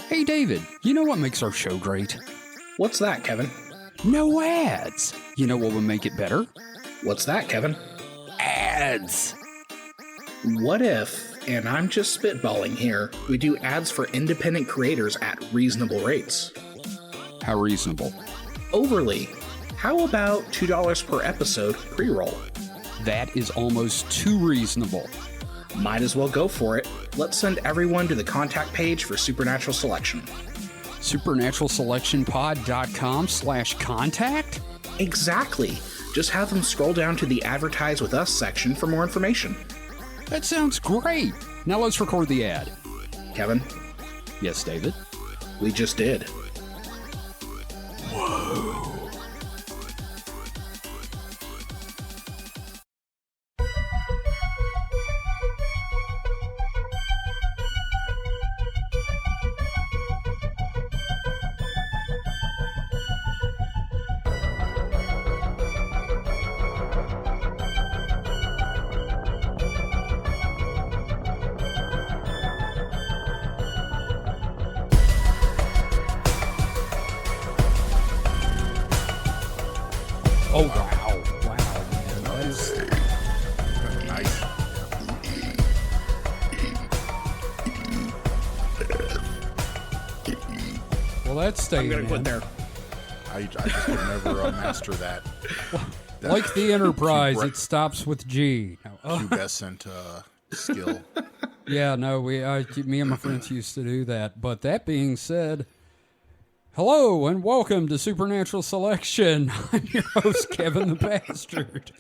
Hey, David, you know what makes our show great? What's that, Kevin? No ads. You know what would make it better? What's that, Kevin? Ads. What if, and I'm just spitballing here, we do ads for independent creators at reasonable rates? How reasonable? Overly. How about $2 per episode pre-roll? That is almost too reasonable. Might as well go for it. Let's send everyone to the contact page for Supernatural Selection. SupernaturalSelectionPod.com/contact? Exactly. Just have them scroll down to the Advertise With Us section for more information. That sounds great. Now let's record the ad. Kevin, Yes, David? we just did. Oh, wow. Wow, man. That is... Nice. Well, that's staying I'm gonna in. quit there. I just could never master that. Like the Enterprise, it stops with G. No, Pubescent skill. yeah, no, me and my friends used to do that. But that being said, hello and welcome to Supernatural Selection. I'm your host, Kevin the Bastard.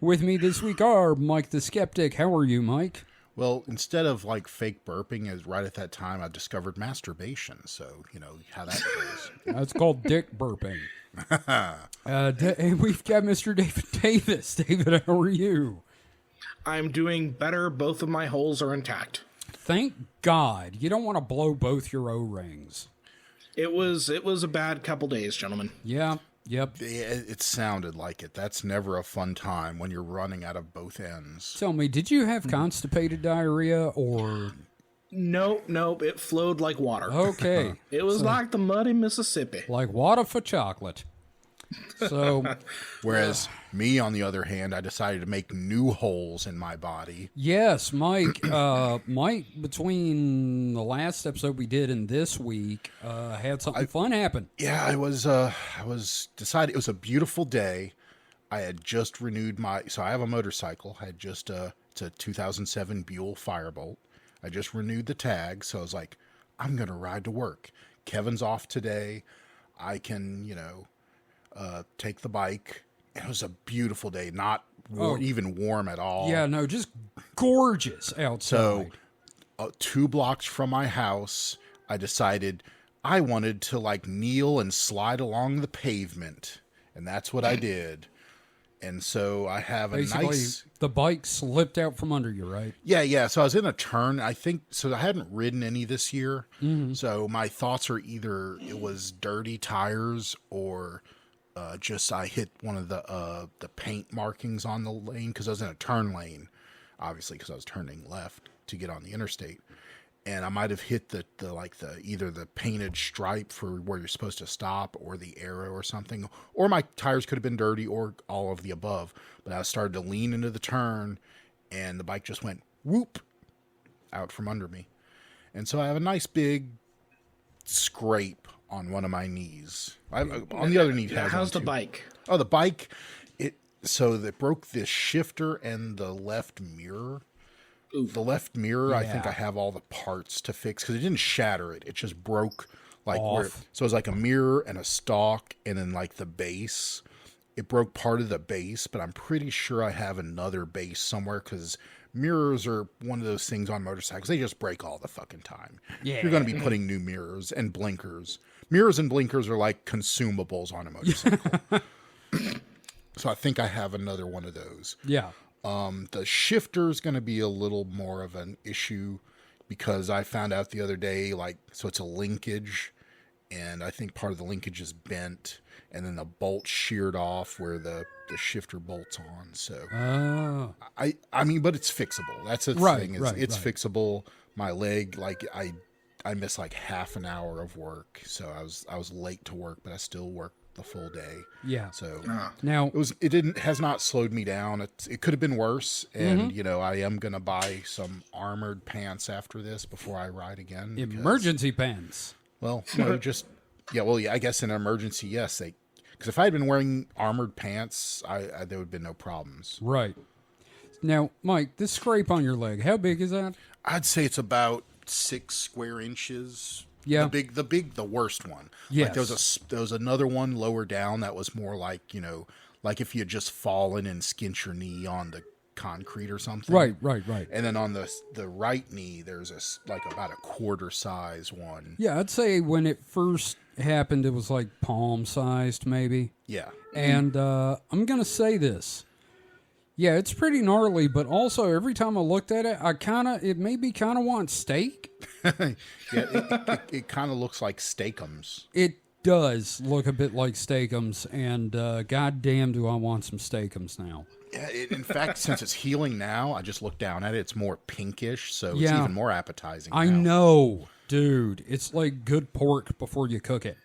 With me this week are Mike the Skeptic. How are you, Mike? Well, instead of like fake burping, as right at that time, I discovered masturbation. So, you know how that goes. It's called dick burping. And we've got Mr. David Davis. David, how are you? I'm doing better. Both of my holes are intact. Thank God. You don't want to blow both your O-rings. It was a bad couple days, gentlemen. Yeah, yep. It sounded like it. That's never a fun time when you're running out of both ends. Tell me, did you have constipated diarrhea or... Nope. It flowed like water. Okay. It was like the muddy Mississippi. Like water for chocolate. So, Whereas me, on the other hand, I decided to make new holes in my body. yes, Mike, between the last episode we did and this week, had something fun happen. Yeah, I was decided. It was a beautiful day. I had just renewed so I have a motorcycle. I had just it's a 2007 Buell Firebolt. I just renewed the tag, so I was like, I'm gonna ride to work. Kevin's off today. I can, take the bike. It was a beautiful day, not even warm at all. Yeah, no, just gorgeous outside. So, 2 blocks from my house, I decided I wanted to like kneel and slide along the pavement, and that's what I did. And so I have a basically, nice... the bike slipped out from under you, right? Yeah. So I was in a turn. I think so. I hadn't ridden any this year, so my thoughts are either it was dirty tires or just I hit one of the paint markings on the lane because I was in a turn lane, obviously because I was turning left to get on the interstate, and I might have hit the either the painted stripe for where you're supposed to stop or the arrow or something, or my tires could have been dirty or all of the above. But I started to lean into the turn, and the bike just went whoop out from under me, and so I have a nice big scrape on one of my knees. On the other knee, How's the bike? Oh, the bike. So they broke the shifter and the left mirror. Oof. The left mirror, I think Yeah. I have all the parts to fix because it didn't shatter it. It just broke like Off. so it was like a mirror and a stalk and then like the base. It broke part of the base, but I'm pretty sure I have another base somewhere because mirrors are one of those things on motorcycles. They just break all the fucking time. Yeah. You're going to be putting new mirrors and blinkers. Mirrors and blinkers are like consumables on a motorcycle. So I think I have another one of those. Yeah. The shifter is going to be a little more of an issue because I found out the other day, so it's a linkage, and I think part of the linkage is bent, and then the bolt sheared off where the shifter bolts on. So I mean, but it's fixable. That's the thing. It's fixable. My leg, I I missed like half an hour of work, so I was late to work, but I still worked the full day. Yeah. So Now, it has not slowed me down. It could have been worse, and you know, I am gonna buy some armored pants after this before I ride again. emergency pants. Well, no, just yeah. I guess in an emergency, yes. Because if I had been wearing armored pants, I there would have been no problems. Right. Now, Mike, this scrape on your leg, how big is that? I'd say it's about 6 square inches. Yeah. The worst one. Yes. Like there was another one lower down that was more like, you know, like if you had just fallen and skinched your knee on the concrete or something. Right. And then on the right knee, there's like about a quarter size one. Yeah, I'd say when it first happened, it was like palm sized, maybe. Yeah. And I'm going to say this. Yeah, it's pretty gnarly, but also every time I looked at it, it made me kind of want steak. It kind of looks like steakums. It does look a bit like steakums, and goddamn do I want some steakums now. Yeah, in fact, since it's healing now, I just looked down at it. It's more pinkish, so it's Yeah. even more appetizing. I know, dude. It's like good pork before you cook it.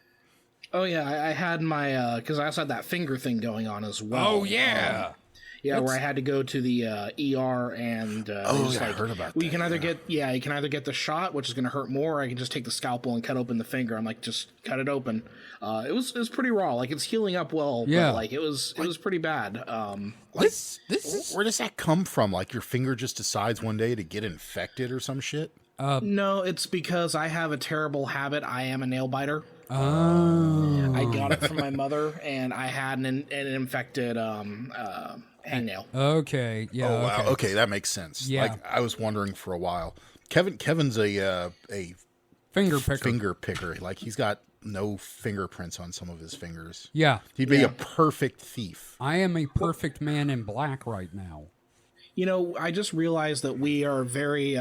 Oh yeah, I had my because I also had that finger thing going on as well. Yeah, where I had to go to the ER and I heard about well, you that, can either get the shot, which is going to hurt more, or I can just take the scalpel and cut open the finger. I'm like, just cut it open. It was pretty raw. Like it's healing up well, Yeah. but like it was pretty bad. This is Where does that come from? Like your finger just decides one day to get infected or some shit? No, it's because I have a terrible habit. I am a nail biter. oh. I got it from my mother, and I had an infected hangnail. Okay. Yeah. Oh wow. Okay. Okay, that makes sense. Yeah. Like I was wondering for a while. Kevin's a Finger picker. finger picker. Like he's got no fingerprints on some of his fingers. Yeah. He'd be a perfect thief. I am a perfect man in black right now. You know, I just realized that we are very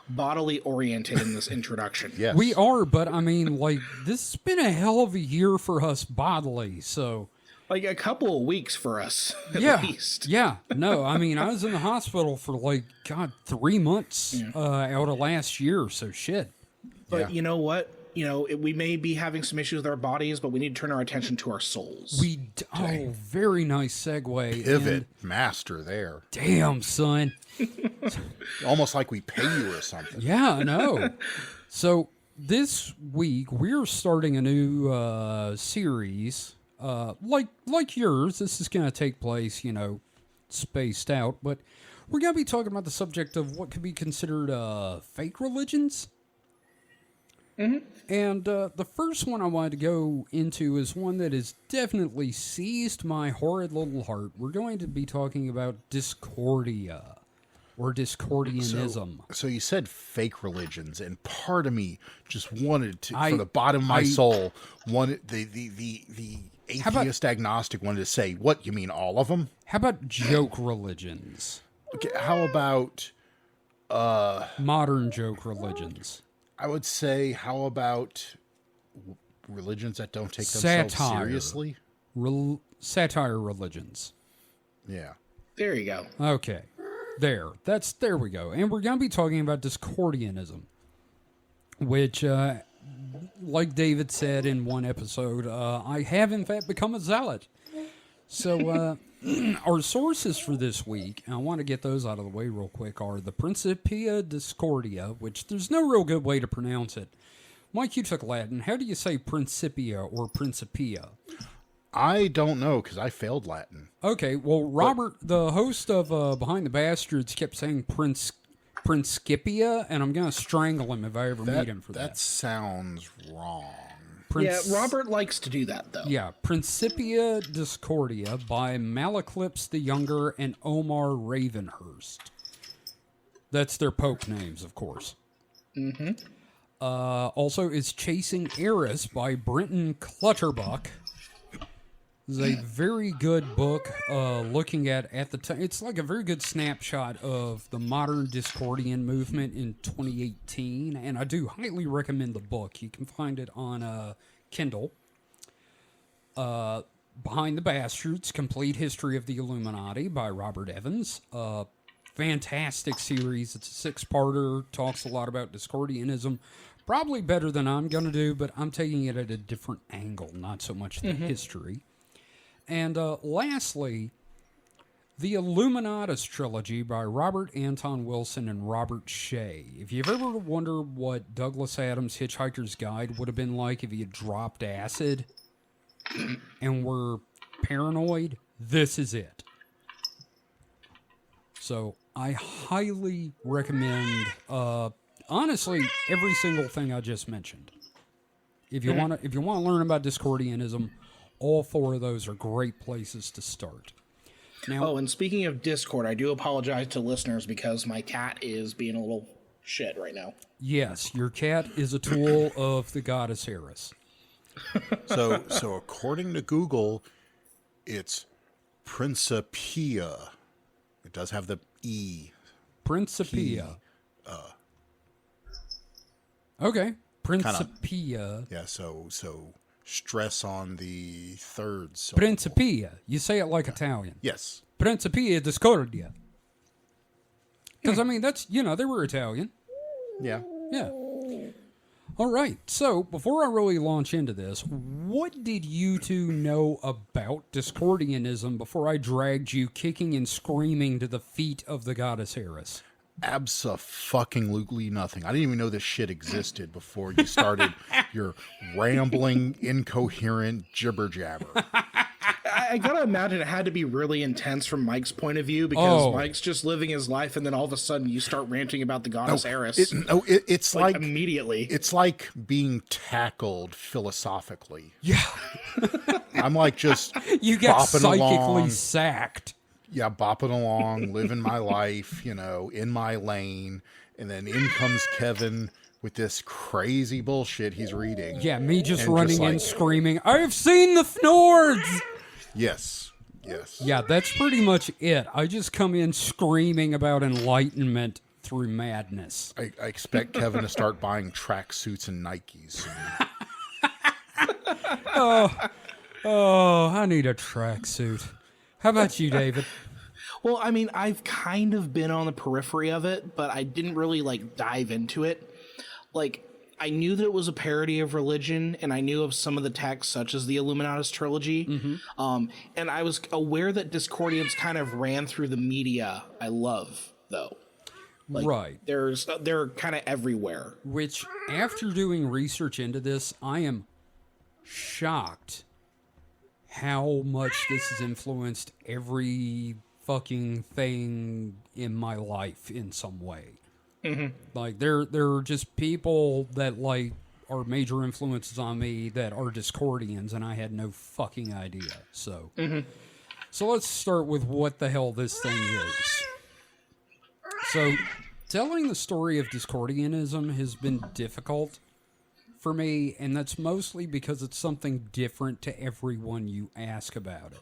bodily oriented in this introduction. Yes. We are, but I mean, like, this has been a hell of a year for us bodily, so. Like a couple of weeks for us, at Yeah. least. Yeah. No, I mean, I was in the hospital for, like, God, 3 months out of last year, so shit. But you know what? You know, we may be having some issues with our bodies, but we need to turn our attention to our souls. Very nice segue. Pivot and- master there. damn, son. Almost like we pay you or something. Yeah, I know. So this week we're starting a new series, like yours. This is going to take place, you know, spaced out, but we're going to be talking about the subject of what could be considered fake religions. Mm-hmm. And the first one I wanted to go into is one that has definitely seized my horrid little heart. We're going to be talking about Discordia. Or Discordianism. So you said fake religions, and part of me just wanted to, I- from the bottom of my I- soul, wanted the atheist agnostic wanted to say, "What, you mean all of them?" How about joke religions? Okay, how about Modern joke religions. I would say, how about religions that don't take themselves Satire. seriously? Satire religions. Yeah. There you go. Okay. There we go. And we're going to be talking about Discordianism, which, like David said in one episode, I have in fact become a zealot. So, our sources for this week, and I want to get those out of the way real quick, are the Principia Discordia, which there's no real good way to pronounce it. Mike, you took Latin. How do you say Principia or Principia? I don't know, because I failed Latin. Okay, well, Robert, the host of Behind the Bastards, kept saying Principia, and I'm going to strangle him if I ever meet him for That that. sounds wrong. Yeah, Robert likes to do that, though. Yeah, Principia Discordia by Malaclips the Younger and Omar Ravenhurst. That's their pope names, of course. Mm-hmm. Also, is Chasing Eris by Brenton Clutterbuck. This is a very good book looking at the time. It's like a very good snapshot of the modern Discordian movement in 2018, and I do highly recommend the book. You can find it on Kindle. Behind the Bastards, Complete History of the Illuminati by Robert Evans. fantastic series. It's a 6-parter, talks a lot about Discordianism. Probably better than I'm going to do, but I'm taking it at a different angle, not so much the history. And lastly, the Illuminatus trilogy by Robert Anton Wilson and Robert Shea. If you've ever wondered what Douglas Adams' Hitchhiker's Guide would have been like if he had dropped acid and were paranoid, this is it. So I highly recommend, honestly, every single thing I just mentioned. If you want to learn about Discordianism, all 4 of those are great places to start. Now, and speaking of Discord, I do apologize to listeners because my cat is being a little shit right now. yes, your cat is a tool of the goddess Eris. So according to Google, it's Principia. It does have the E. Principia. Okay. Principia. Yeah, so stress on the third syllable. Principia. You say it like Italian. Yes. Principia Discordia. Because, I mean, that's, they were Italian. Yeah. Yeah. All right. So, before I really launch into this, what did you two know about Discordianism before I dragged you kicking and screaming to the feet of the goddess Eris? Abso-fucking-lutely nothing. I didn't even know this shit existed before you started your rambling, incoherent jibber-jabber. I gotta imagine it had to be really intense from Mike's point of view because Oh. Mike's just living his life, and then all of a sudden you start ranting about the goddess Eris. It's like immediately. It's like being tackled philosophically. Yeah. I'm like just You get bopping psychically along. sacked. Yeah, bopping along, living my life, in my lane, and then in comes Kevin with this crazy bullshit he's reading. Yeah, me just And running just in like- screaming, I've seen the Fnords! Yes. Yeah, that's pretty much it. I just come in screaming about enlightenment through madness. I expect Kevin to start buying tracksuits and Nikes. Oh, I need a tracksuit. How about you, David? Well, I mean, I've kind of been on the periphery of it, but I didn't really dive into it. I knew that it was a parody of religion, and I knew of some of the texts, such as the Illuminatus trilogy. And I was aware that Discordians kind of ran through the media I love, though. Right. They're kind of everywhere. Which, after doing research into this, I am shocked how much this has influenced every fucking thing in my life in some way. Mm-hmm. There are just people that are major influences on me that are Discordians, and I had no fucking idea. So, so let's start with what the hell this thing is. So, telling the story of Discordianism has been difficult for me, and that's mostly because it's something different to everyone you ask about it.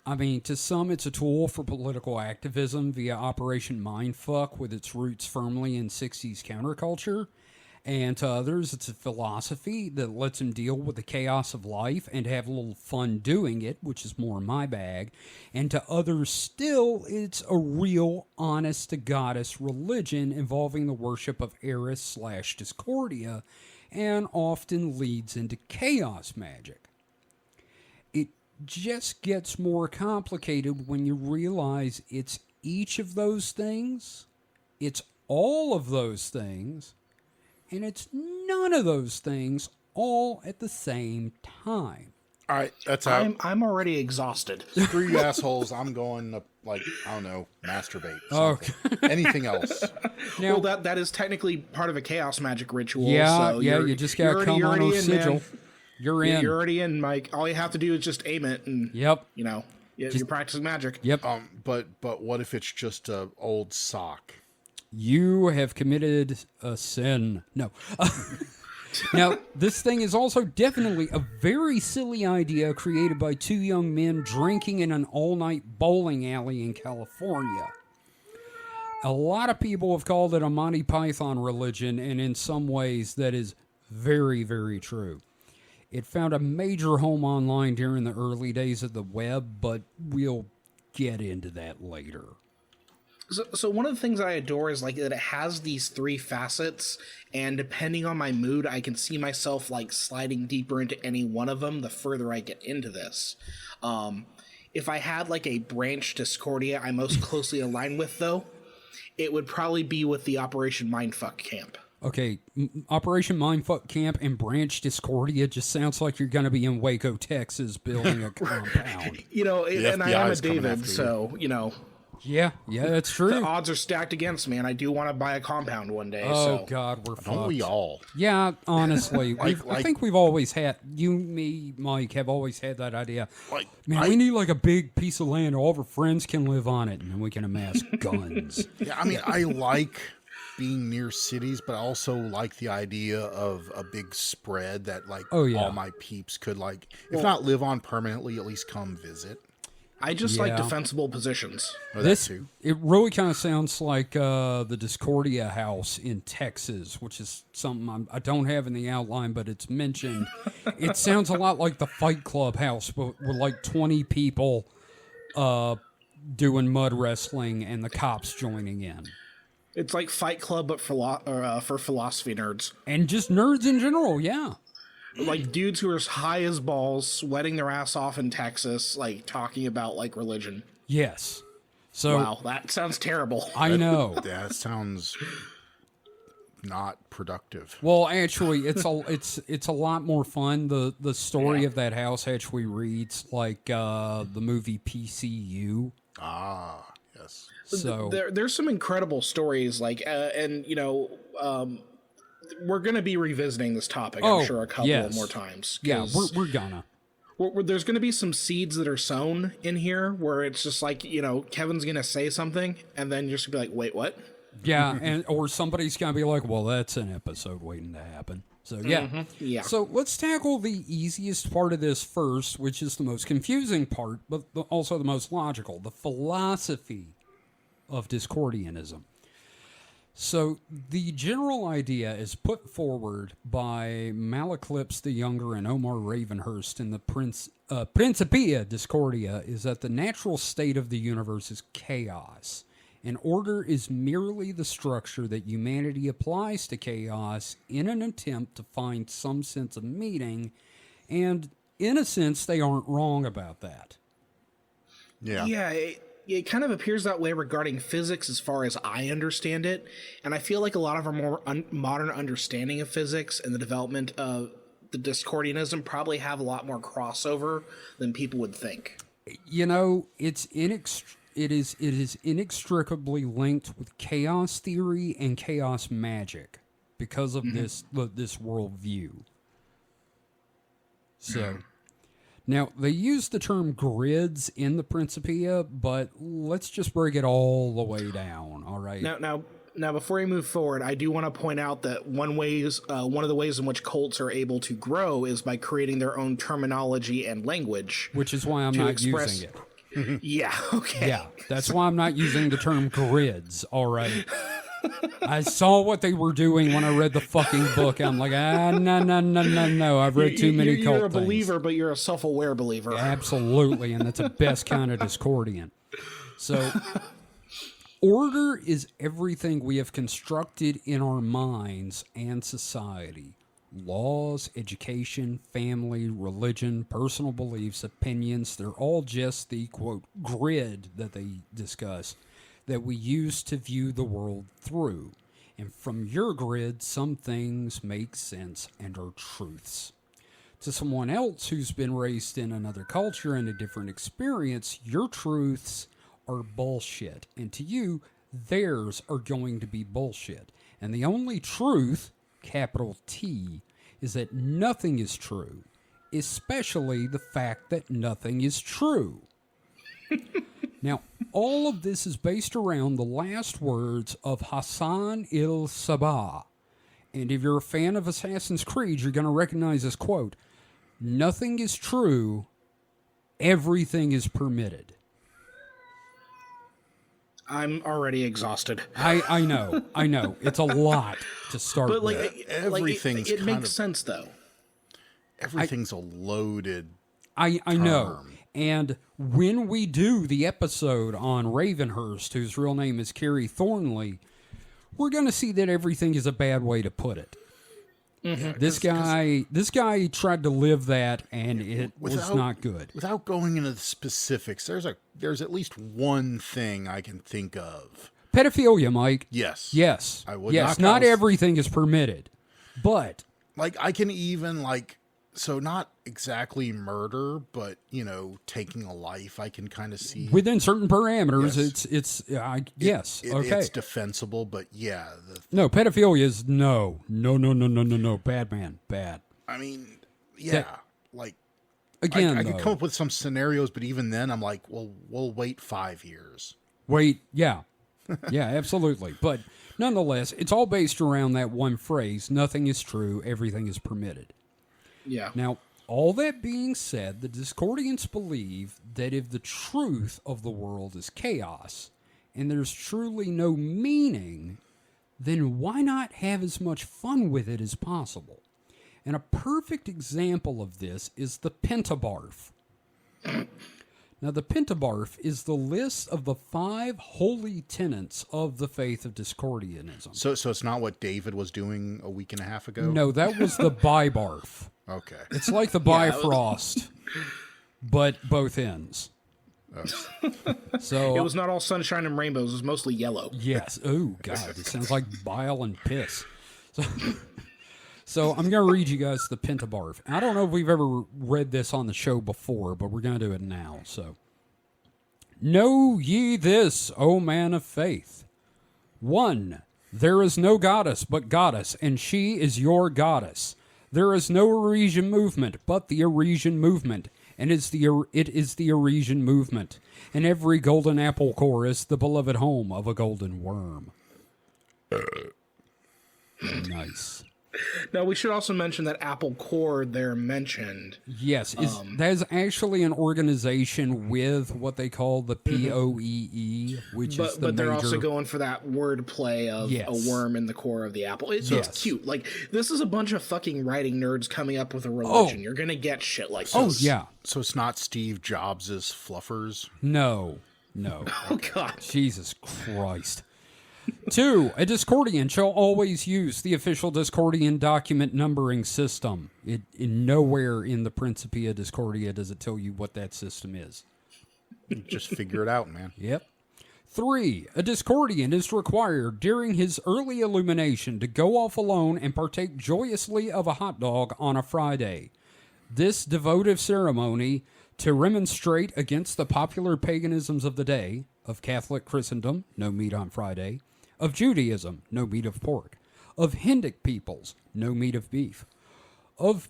I mean, to some, it's a tool for political activism via Operation Mindfuck with its roots firmly in 60s counterculture. And to others, it's a philosophy that lets them deal with the chaos of life and have a little fun doing it, which is more my bag. And to others still, it's a real, honest-to-goddess religion involving the worship of Eris/Discordia and often leads into chaos magic. It just gets more complicated when you realize it's each of those things, it's all of those things, and it's none of those things all at the same time. All right, that's how. I'm already exhausted. Screw you assholes. I'm going to, I don't know, masturbate. Okay. Anything else? Now, Well, that is technically part of a chaos magic ritual. yeah, so you just gotta come on our sigil. Man. You're in. You're already in, Mike. All you have to do is just aim it, and Yep. you're practicing magic. Yep. But what if it's just a old sock? You have committed a sin. No. Now, this thing is also definitely a very silly idea created by two young men drinking in an all-night bowling alley in California. A lot of people have called it a Monty Python religion, and in some ways that is very, very true. It found a major home online during the early days of the web, but we'll get into that later. So one of the things that I adore is like that it has these three facets, and depending on my mood, I can see myself like sliding deeper into any one of them the further I get into this. If I had like a branch Discordia I most closely align with, though, it would probably be with the Operation Mindfuck camp. Okay, Operation Mindfuck Camp and Branch Discordia just sounds like you're going to be in Waco, Texas, building a compound. You know, and I am a David, so, you know. Yeah, that's true. The odds are stacked against me, and I do want to buy a compound one day. Oh, so. God, we're fucked. Don't we all? Yeah, honestly. I think we've always had, you, me, Mike, have always had that idea. Man, we need like a big piece of land. All of our friends can live on it, and then we can amass guns. Yeah, I mean, I like being near cities, but I also like the idea of a big spread that like all my peeps could like, if not live on permanently, at least come visit. I just like defensible positions. It really kind of sounds like the Discordia house in Texas, which is something I don't have in the outline, but it's mentioned. It sounds a lot like the Fight Club house, but with like 20 people doing mud wrestling and the cops joining in. It's like Fight Club, but for philosophy nerds. And just nerds in general, yeah. Like dudes who are as high as balls, sweating their ass off in Texas, like talking about like religion. Yes. So wow, that sounds terrible. I know. That sounds not productive. Well, actually, it's a lot more fun. The story of that house actually reads like the movie PCU. Ah, yes. So there's some incredible stories, like and you know. We're going to be revisiting this topic, I'm sure, a couple more times. Yeah, we're gonna. There's going to be some seeds that are sown in here where it's just like, you know, Kevin's going to say something, and then you're just going to be like, wait, what? Yeah, or somebody's going to be like, well, that's an episode waiting to happen. So, yeah. Mm-hmm. Yeah. So, let's tackle the easiest part of this first, which is the most confusing part, but also the most logical, the philosophy of Discordianism. So the general idea is put forward by Malaclips the Younger and Omar Ravenhurst in the Principia Discordia is that the natural state of the universe is chaos, and order is merely the structure that humanity applies to chaos in an attempt to find some sense of meaning, and in a sense they aren't wrong about that. Yeah. Yeah, it kind of appears that way regarding physics as far as I understand it, and I feel like a lot of our more modern understanding of physics and the development of the Discordianism probably have a lot more crossover than people would think. You know, it is inextricably linked with chaos theory and chaos magic because of this worldview. So... Now, they use the term grids in the Principia, but let's just break it all the way down, all right? Now, before we move forward, I do want to point out that one of the ways in which cults are able to grow is by creating their own terminology and language. Which is why I'm not using it. Yeah, okay. Yeah, that's why I'm not using the term grids, all right? I saw what they were doing when I read the fucking book. I'm like, no. I've read too many cult You're a things. believer, but you're a self-aware believer. Absolutely, and that's the best kind of Discordian. So, order is everything we have constructed in our minds and society. Laws, education, family, religion, personal beliefs, opinions, they're all just the, quote, grid that they discuss that we use to view the world through. And from your grid, some things make sense and are truths. To someone else who's been raised in another culture and a different experience, your truths are bullshit. And to you, theirs are going to be bullshit. And the only truth, capital T, is that nothing is true, especially the fact that nothing is true. Now, all of this is based around the last words of Hassan il-Sabah. And if you're a fan of Assassin's Creed, you're going to recognize this quote. Nothing is true. Everything is permitted. I'm already exhausted. I know. It's a lot to start but with. Everything's it makes sense, though. Everything's a loaded I know. term. And when we do the episode on Ravenhurst, whose real name is Carrie Thornley, we're going to see that everything is a bad way to put it. Mm-hmm. This guy tried to live that, and it was not good. Without going into the specifics, there's at least one thing I can think of. Pedophilia, Mike. Yes. I would yes. not Not everything is permitted, but like I can even so not exactly murder, but taking a life, I can kind of see within certain parameters. Yes. Okay. It's defensible, but yeah. No, pedophilia is no. Bad man, bad. I mean, yeah. Again, I could come up with some scenarios, but even then, I'm like, well, we'll wait 5 years. Yeah, absolutely. But nonetheless, it's all based around that one phrase: nothing is true, everything is permitted. Yeah. Now, all that being said, the Discordians believe that if the truth of the world is chaos and there's truly no meaning, then why not have as much fun with it as possible? And a perfect example of this is the Pentabarf. Now, the Pentabarf is the list of the 5 holy tenets of the faith of Discordianism. So it's not what David was doing a week and a half ago? No, that was the Bibarf. Okay. It's like the Bifrost, but both ends. So it was not all sunshine and rainbows. It was mostly yellow. Yes. Oh, God. It sounds like bile and piss. So I'm going to read you guys the Pentabarf. I don't know if we've ever read this on the show before, but we're going to do it now. So, know ye this, O man of faith. 1. There is no goddess but goddess, and she is your goddess. There is no Aresian movement but the Aresian movement, and it is the Aresian movement. And every golden apple core is the beloved home of a golden worm. Nice. Now, we should also mention that Apple Core there mentioned. Yes, that is actually an organization with what they call the POEE, which is the But they're major... also going for that wordplay of a worm in the core of the apple. It's cute. Like, this is a bunch of fucking writing nerds coming up with a religion. You're going to get shit like this. Oh, yeah. So it's not Steve Jobs' fluffers? No. Oh, God. Jesus Christ. 2. A Discordian shall always use the official Discordian document numbering system. Nowhere in the Principia Discordia does it tell you what that system is. Just figure it out, man. Yep. 3. A Discordian is required during his early illumination to go off alone and partake joyously of a hot dog on a Friday. This devotive ceremony to remonstrate against the popular paganisms of the day, of Catholic Christendom, no meat on Friday, of Judaism, no meat of pork, of Hindic peoples, no meat of beef, of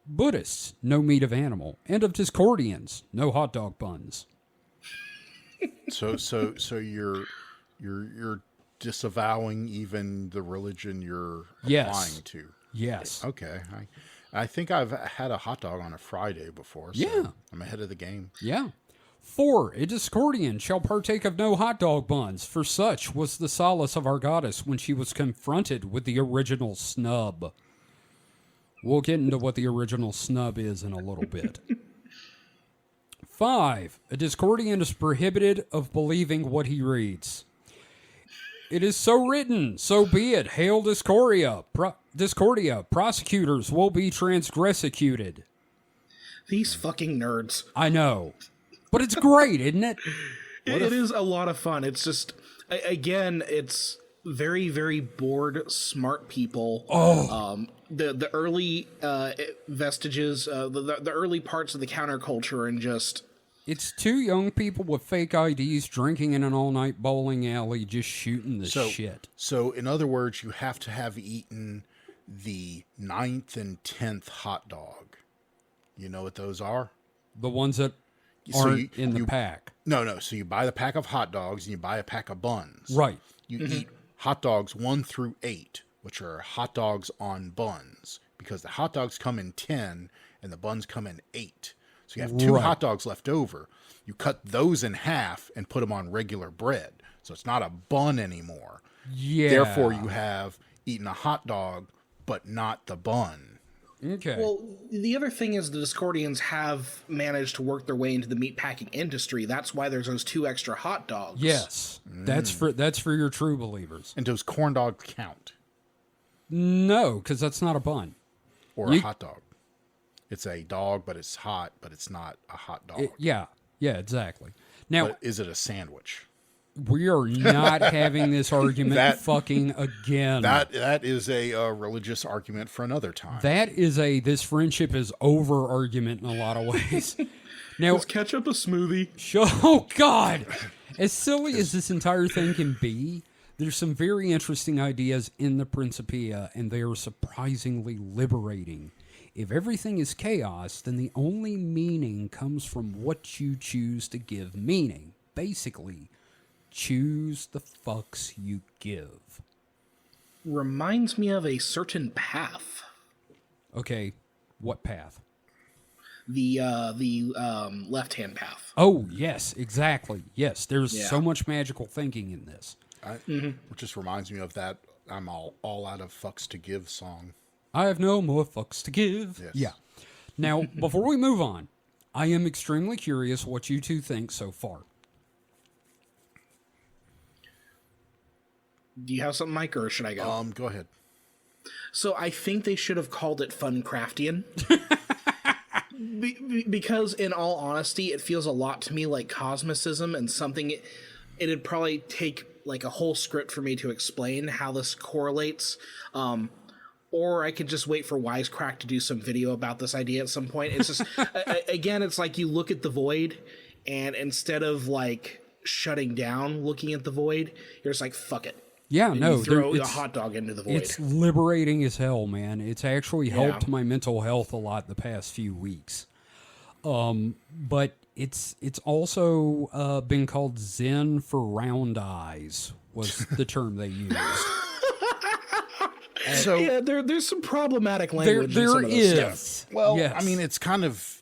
Buddhists, no meat of animal, and of Discordians, no hot dog buns. So you're disavowing even the religion you're applying to. Yes. Okay. I think I've had a hot dog on a Friday before, so Yeah. I'm ahead of the game. Yeah. 4. A Discordian shall partake of no hot dog buns, for such was the solace of our goddess when she was confronted with the original snub. We'll get into what the original snub is in a little bit. 5. A Discordian is prohibited of believing what he reads. It is so written, so be it. Hail Discordia. Discordia. Prosecutors will be transgressicuted. These fucking nerds. I know. But it's great, isn't it? It is a lot of fun. It's just, again, it's very, very bored, smart people. The early vestiges, the early parts of the counterculture, and just... It's 2 young people with fake IDs drinking in an all-night bowling alley just shooting the shit. So, in other words, you have to have eaten the 9th and 10th hot dog. You know what those are? The ones that aren't in the pack. No. So you buy the pack of hot dogs and you buy a pack of buns. Right. You eat hot dogs 1 through 8, which are hot dogs on buns, because the hot dogs come in 10 and the buns come in 8. So you have 2 hot dogs left over. You cut those in half and put them on regular bread. So it's not a bun anymore. Yeah. Therefore, you have eaten a hot dog, but not the bun. Okay. Well, the other thing is the Discordians have managed to work their way into the meatpacking industry. That's why there's those 2 extra hot dogs. yes, that's for your true believers. And does corn dogs count? No, because that's not a bun. Or a hot dog? It's a dog, but it's hot, but it's not a hot dog. Yeah, exactly. Now, But is it a sandwich? we are not having this argument fucking again. That is a religious argument for another time. That is this friendship is over argument in a lot of ways. Now, Is ketchup a smoothie? oh God, as silly as this entire thing can be, there's some very interesting ideas in the Principia, and they are surprisingly liberating. If everything is chaos, then the only meaning comes from what you choose to give meaning. Basically, choose the fucks you give. Reminds me of a certain path. Okay, what path? The left-hand path. Oh, yes, exactly. Yes, there's Yeah. so much magical thinking in this. It just reminds me of that I'm all out of fucks to give song. I have no more fucks to give. Yes. Yeah. Now, before we move on, I am extremely curious what you two think so far. Do you have something, Mike, or should I go? Go ahead. So I think they should have called it Funcraftian. Because, in all honesty, it feels a lot to me like cosmicism and something it'd probably take like a whole script for me to explain how this correlates. Or I could just wait for Wisecrack to do some video about this idea at some point. It's just, again, it's like you look at the void, and instead of like shutting down looking at the void, you're just like, fuck it. Yeah, And no, you throw a it's, hot dog into the void. it's liberating as hell, man. It's actually helped Yeah. my mental health a lot the past few weeks. But it's also been called Zen for round eyes was the term they used. So Yeah, there's some problematic There language. in some of this stuff. is. well, Yes. I mean, it's kind of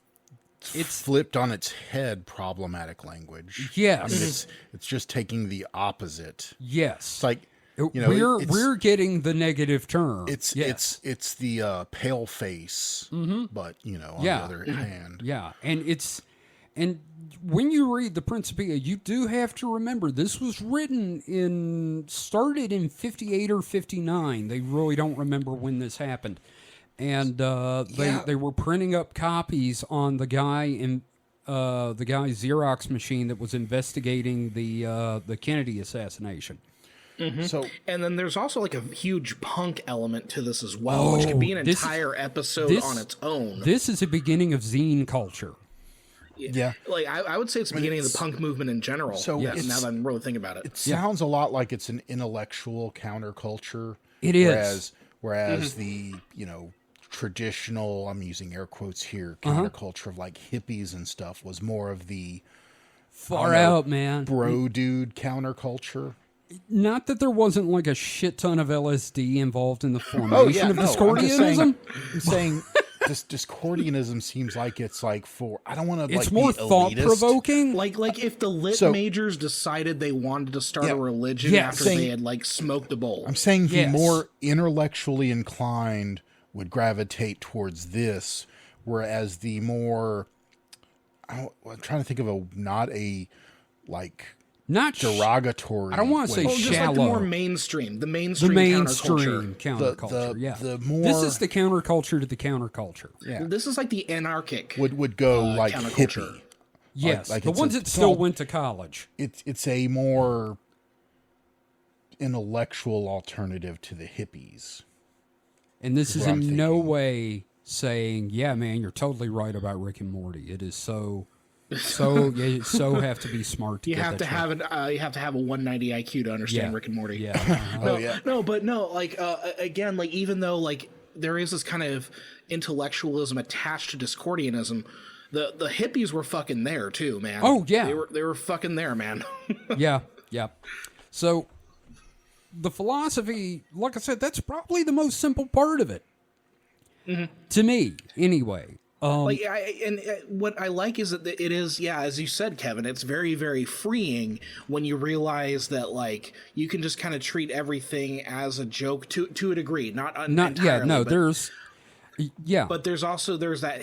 It's flipped on its head. Problematic language. Yes. I mean, it's just taking the opposite. yes. It's like you know, we're getting the negative term. it's yes. it's the pale face, but you know, on Yeah. the other hand, Yeah, and when you read the Principia, you do have to remember this was started in 58 or 59. They really don't remember when this happened, and they were printing up copies on the guy's Xerox machine that was investigating the Kennedy assassination. So And then there's also like a huge punk element to this as well, which could be an this is- entire episode this- on its own. This is the beginning of zine culture. yeah, Like I would say it's the beginning of the punk movement in general. So yeah, it's- now that I'm really thinking about it. it sounds a lot like it's an intellectual counterculture. It is. Whereas the traditional, I'm using air quotes here, Uh-huh. counterculture of like hippies and stuff was more of the Far out, man. bro dude counterculture. Not that there wasn't like a shit ton of LSD involved in the formation of Discordianism. I'm saying this Discordianism seems like it's like for I don't want to. It's like, more be elitist. thought provoking. Like if the lit So- majors decided they wanted to start Yeah. a religion Yeah, after saying- they had like smoked a bowl. I'm saying the Yes. more intellectually inclined would gravitate towards this, whereas the more I'm trying to think of not a like Not derogatory. I don't want to say way- Well, just like the shallow. more mainstream, the the mainstream, mainstream counterculture. counterculture. yeah. the more this is the counterculture to the counterculture. yeah This is like the anarchic. would go like counterculture. hippie. Yes, like the it's ones a- that it's still all- went to college. It's a more intellectual alternative to the hippies. And this is what I'm in no thinking. way saying, "Yeah, man, you're totally right about Rick and Morty." It is so you so have to be smart to You get have that to have you have to have a 190 IQ to understand Rick and Morty. Yeah. uh-huh. Oh yeah. No, like again, like even though like there is this kind of intellectualism attached to Discordianism, the hippies were fucking there too, man. Oh, yeah. they were fucking there, man. Yeah. So the philosophy, like I said, that's probably the most simple part of it. To me, anyway. Like, what I like is that it is, yeah, as you said, Kevin, it's very, very freeing when you realize that, like, you can just kind of treat everything as a joke to a degree, not entirely. No, but- there's Yeah. But there's that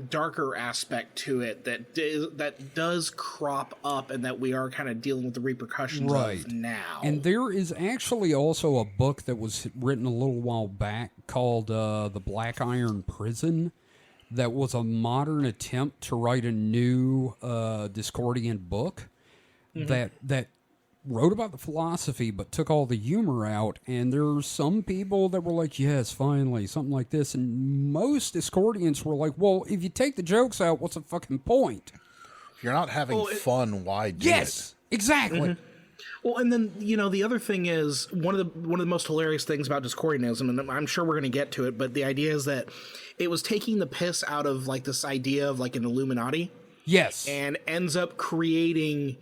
darker aspect to it that does crop up, and that we are kind of dealing with the repercussions of now. And there is actually also a book that was written a little while back called The Black Iron Prison that was a modern attempt to write a new Discordian book that wrote about the philosophy but took all the humor out. And there are some people that were like, yes, finally, something like this. And most Discordians were like, well, if you take the jokes out, what's the fucking point? If you're not having fun, why do it? Yes, exactly. Well, and then, the other thing is, one of the most hilarious things about Discordianism, and I'm sure we're going to get to it, but the idea is that it was taking the piss out of, like, this idea of, like, an Illuminati. Yes. And ends up creating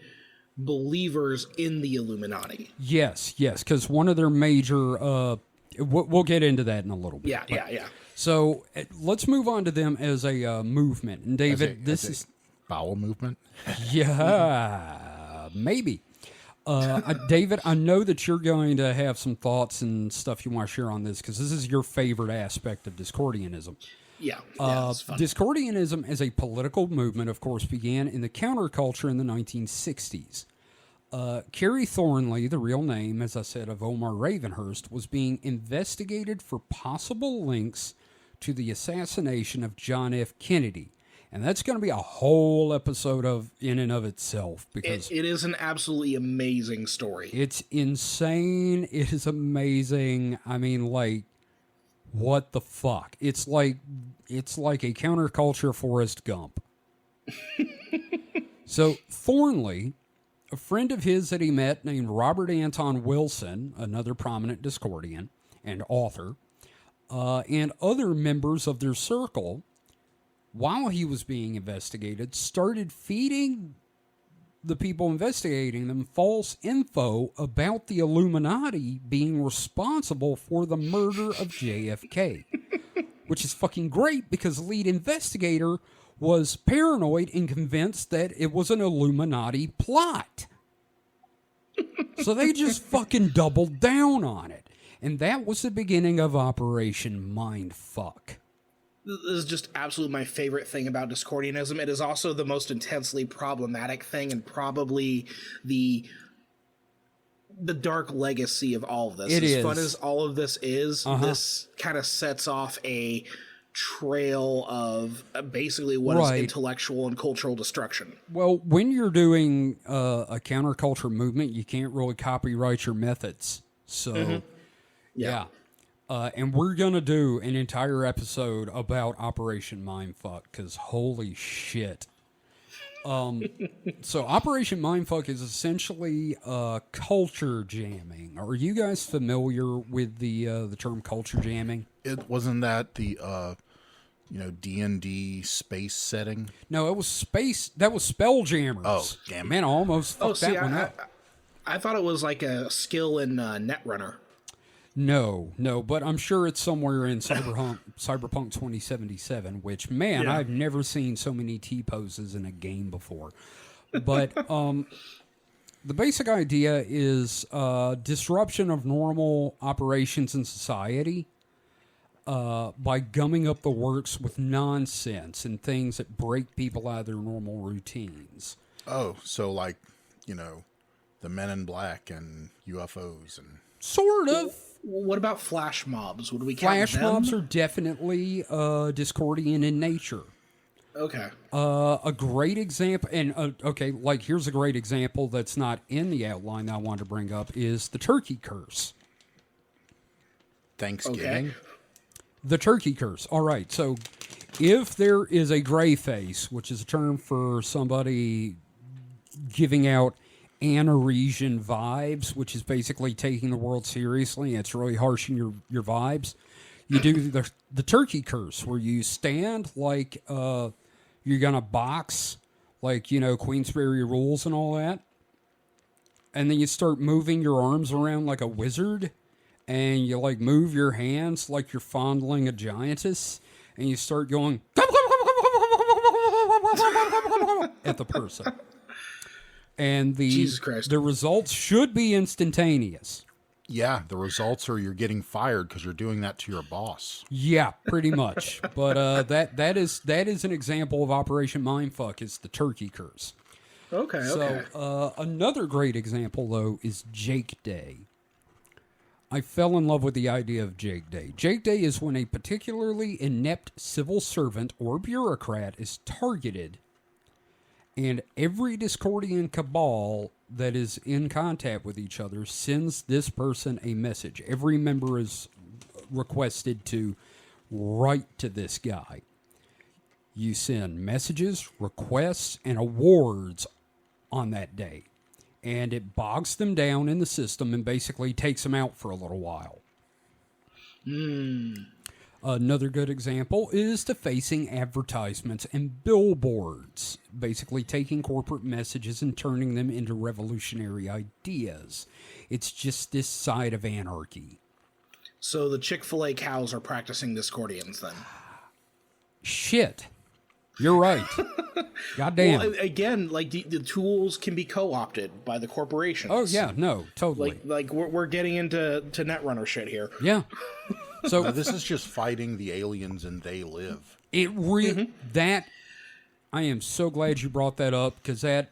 believers in the Illuminati. Yes, because one of their major... we'll get into that in a little bit. Yeah. So let's move on to them as a movement. And David, this is... Bowel movement? Yeah, maybe. David, I know that you're going to have some thoughts and stuff you want to share on this, because this is your favorite aspect of Discordianism. Yeah, it's fun. Discordianism as a political movement, of course, began in the counterculture in the 1960s. Kerry Thornley, the real name, as I said, of Omar Ravenhurst, was being investigated for possible links to the assassination of John F. Kennedy. And that's going to be a whole episode in and of itself, because it is an absolutely amazing story. It's insane. It is amazing. I mean, like, what the fuck? It's like a counterculture Forrest Gump. So Thornley, a friend of his that he met named Robert Anton Wilson, another prominent Discordian and author, and other members of their circle, while he was being investigated, started feeding the people investigating them false info about the Illuminati being responsible for the murder of JFK. Which is fucking great, because the lead investigator was paranoid and convinced that it was an Illuminati plot. So they just fucking doubled down on it. And that was the beginning of Operation Mindfuck. This is just absolutely my favorite thing about Discordianism. It is also the most intensely problematic thing, and probably the dark legacy of all of this. As fun as all of this is, this kind of sets off a trail of basically what is intellectual and cultural destruction. Well, when you're doing a counterculture movement, you can't really copyright your methods. So, yeah. And we're going to do an entire episode about Operation Mindfuck, because holy shit. So Operation Mindfuck is essentially culture jamming. Are you guys familiar with the term culture jamming? It wasn't that the D&D space setting? No, it was space. That was Spelljammers. Oh, damn it. Man, I almost fucked that one up. I thought it was like a skill in Netrunner. No, but I'm sure it's somewhere in Cyberpunk 2077, which, man, yeah. I've never seen so many T-poses in a game before. But the basic idea is disruption of normal operations in society by gumming up the works with nonsense and things that break people out of their normal routines. Oh, so like, the Men in Black and UFOs and... Sort of. What about flash mobs? Would we count Flash them? mobs are definitely Discordian in nature. Okay. A great example, and here's a great example that's not in the outline that I wanted to bring up, is the turkey curse. Thanksgiving? Okay. The turkey curse. All right, so if there is a gray face, which is a term for somebody giving out Anaresian vibes, which is basically taking the world seriously, it's really harshing your vibes. You do the turkey curse, where you stand like you're gonna box, like Queensberry Rules and all that, and then you start moving your arms around like a wizard, and you like move your hands like you're fondling a giantess, and you start going at the person. And Jesus Christ. the results should be instantaneous. Yeah, the results are you're getting fired because you're doing that to your boss. Yeah, pretty much. But that is an example of Operation Mindfuck. Is the turkey curse. Okay. So another great example though is Jake Day. I fell in love with the idea of Jake Day. Jake Day is when a particularly inept civil servant or bureaucrat is targeted, and every Discordian cabal that is in contact with each other sends this person a message. Every member is requested to write to this guy. You send messages, requests, and awards on that day. And it bogs them down in the system and basically takes them out for a little while. Another good example is defacing advertisements and billboards, basically taking corporate messages and turning them into revolutionary ideas. It's just this side of anarchy. So the Chick-fil-A cows are practicing Discordians then. Shit. You're right. Goddamn. Well, again, like the tools can be co-opted by the corporations. Oh, yeah, no, totally. Like we're getting into Netrunner shit here. Yeah. So Now, this is just fighting the aliens and they live. that I am so glad you brought that up because that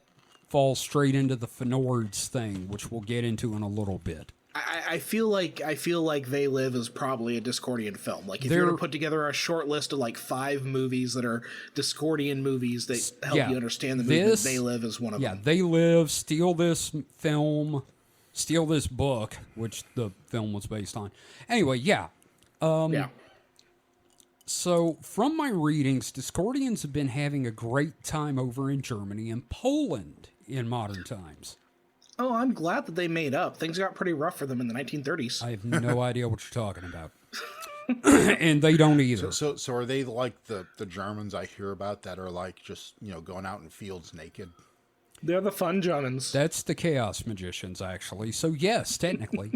falls straight into the Fenords thing, which we'll get into in a little bit. I feel like They Live is probably a Discordian film. Like if you're to put together a short list of like 5 movies that are Discordian movies that help you understand the movement, They Live is one of them. Yeah, They Live, steal this film, steal this book, which the film was based on. Anyway, yeah. Yeah. So, from my readings, Discordians have been having a great time over in Germany and Poland in modern times. Oh, I'm glad that they made up. Things got pretty rough for them in the 1930s. I have no idea what you're talking about. And they don't either. So are they like the Germans I hear about that are like just, going out in fields naked? They're the fun Germans. That's the Chaos Magicians, actually. So, yes, technically.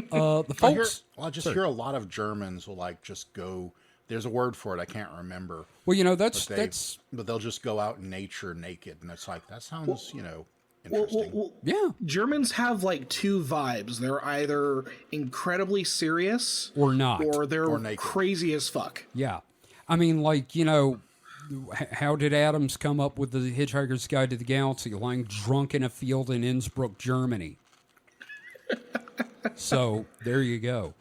The folks... I just hear a lot of Germans will like just go... There's a word for it. I can't remember. Well, But they'll just go out in nature naked. And it's like, that sounds, interesting. yeah. Germans have like 2 vibes. They're either incredibly serious Or not. or they're Or naked. crazy as fuck. Yeah. I mean, like, how did Adams come up with the Hitchhiker's Guide to the Galaxy, lying drunk in a field in Innsbruck, Germany? So, there you go.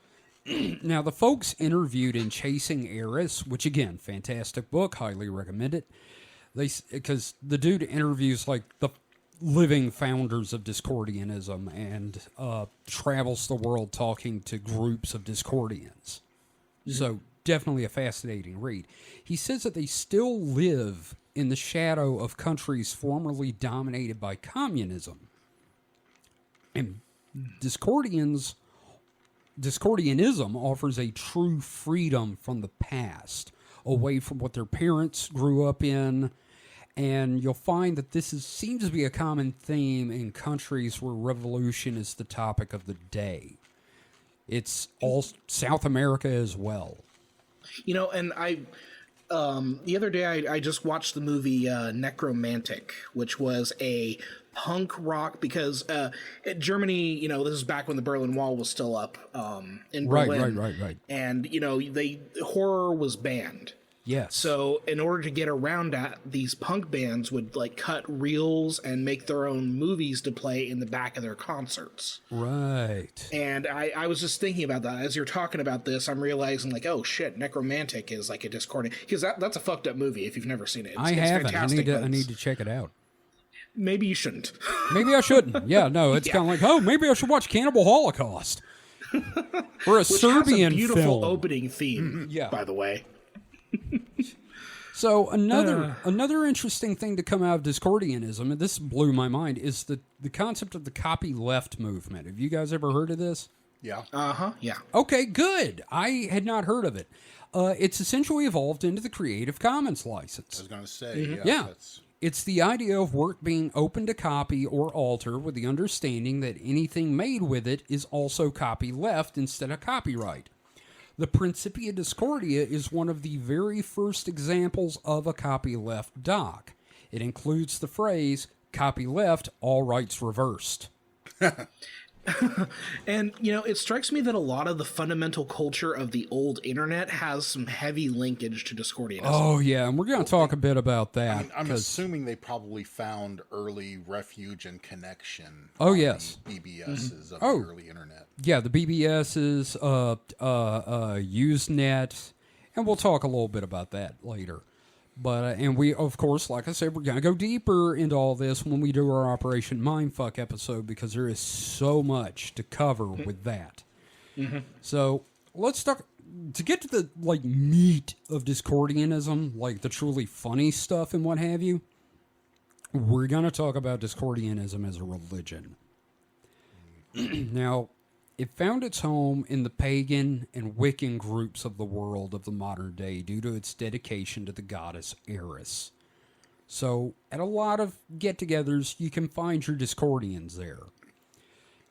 Now, the folks interviewed in Chasing Eris, which, again, fantastic book, highly recommend it. Because the dude interviews, like, the living founders of Discordianism and travels the world talking to groups of Discordians. So, definitely a fascinating read. He says that they still live in the shadow of countries formerly dominated by communism. And Discordianism offers a true freedom from the past, away from what their parents grew up in. And you'll find that seems to be a common theme in countries where revolution is the topic of the day. It's all South America as well. And the other day I just watched the movie Necromantic, which was a punk rock, because Germany, this is back when the Berlin Wall was still up in Berlin. Right. And, horror was banned. Yes. So in order to get around that, these punk bands would like cut reels and make their own movies to play in the back of their concerts. Right. And I was just thinking about that. As you're talking about this, I'm realizing like, oh shit, Necromantic is like a Discordian, because that's a fucked up movie if you've never seen it. I haven't. I need to check it out. Maybe you shouldn't. Maybe I shouldn't. Yeah, no, it's kind of like, oh, maybe I should watch Cannibal Holocaust. Or a Serbian has a beautiful film. opening theme, Yeah. by the way. So another interesting thing to come out of Discordianism, and this blew my mind, is the concept of the copy left movement. Have you guys ever heard of this? Yeah. Yeah. Okay, good. I had not heard of it. It's essentially evolved into the Creative Commons license. I was going to say, Yeah. It's the idea of work being open to copy or alter with the understanding that anything made with it is also copy left instead of copyright. The Principia Discordia is one of the very first examples of a copy left doc. It includes the phrase, copy left, all rights reversed. And, it strikes me that a lot of the fundamental culture of the old internet has some heavy linkage to Discordianism. Oh, yeah, and we're going to talk a bit about that. I'm 'cause- assuming they probably found early refuge and connection. Oh, on yes. the BBSs of Oh. the early internet. Yeah, the BBSs, Usenet, and we'll talk a little bit about that later. But and we, of course, like I said, we're going to go deeper into all this when we do our Operation Mindfuck episode because there is so much to cover with that. So let's talk to get to the meat of Discordianism, like the truly funny stuff and what have you. We're going to talk about Discordianism as a religion. Now, it found its home in the pagan and Wiccan groups of the world of the modern day due to its dedication to the goddess Eris. So, at a lot of get-togethers, you can find your Discordians there.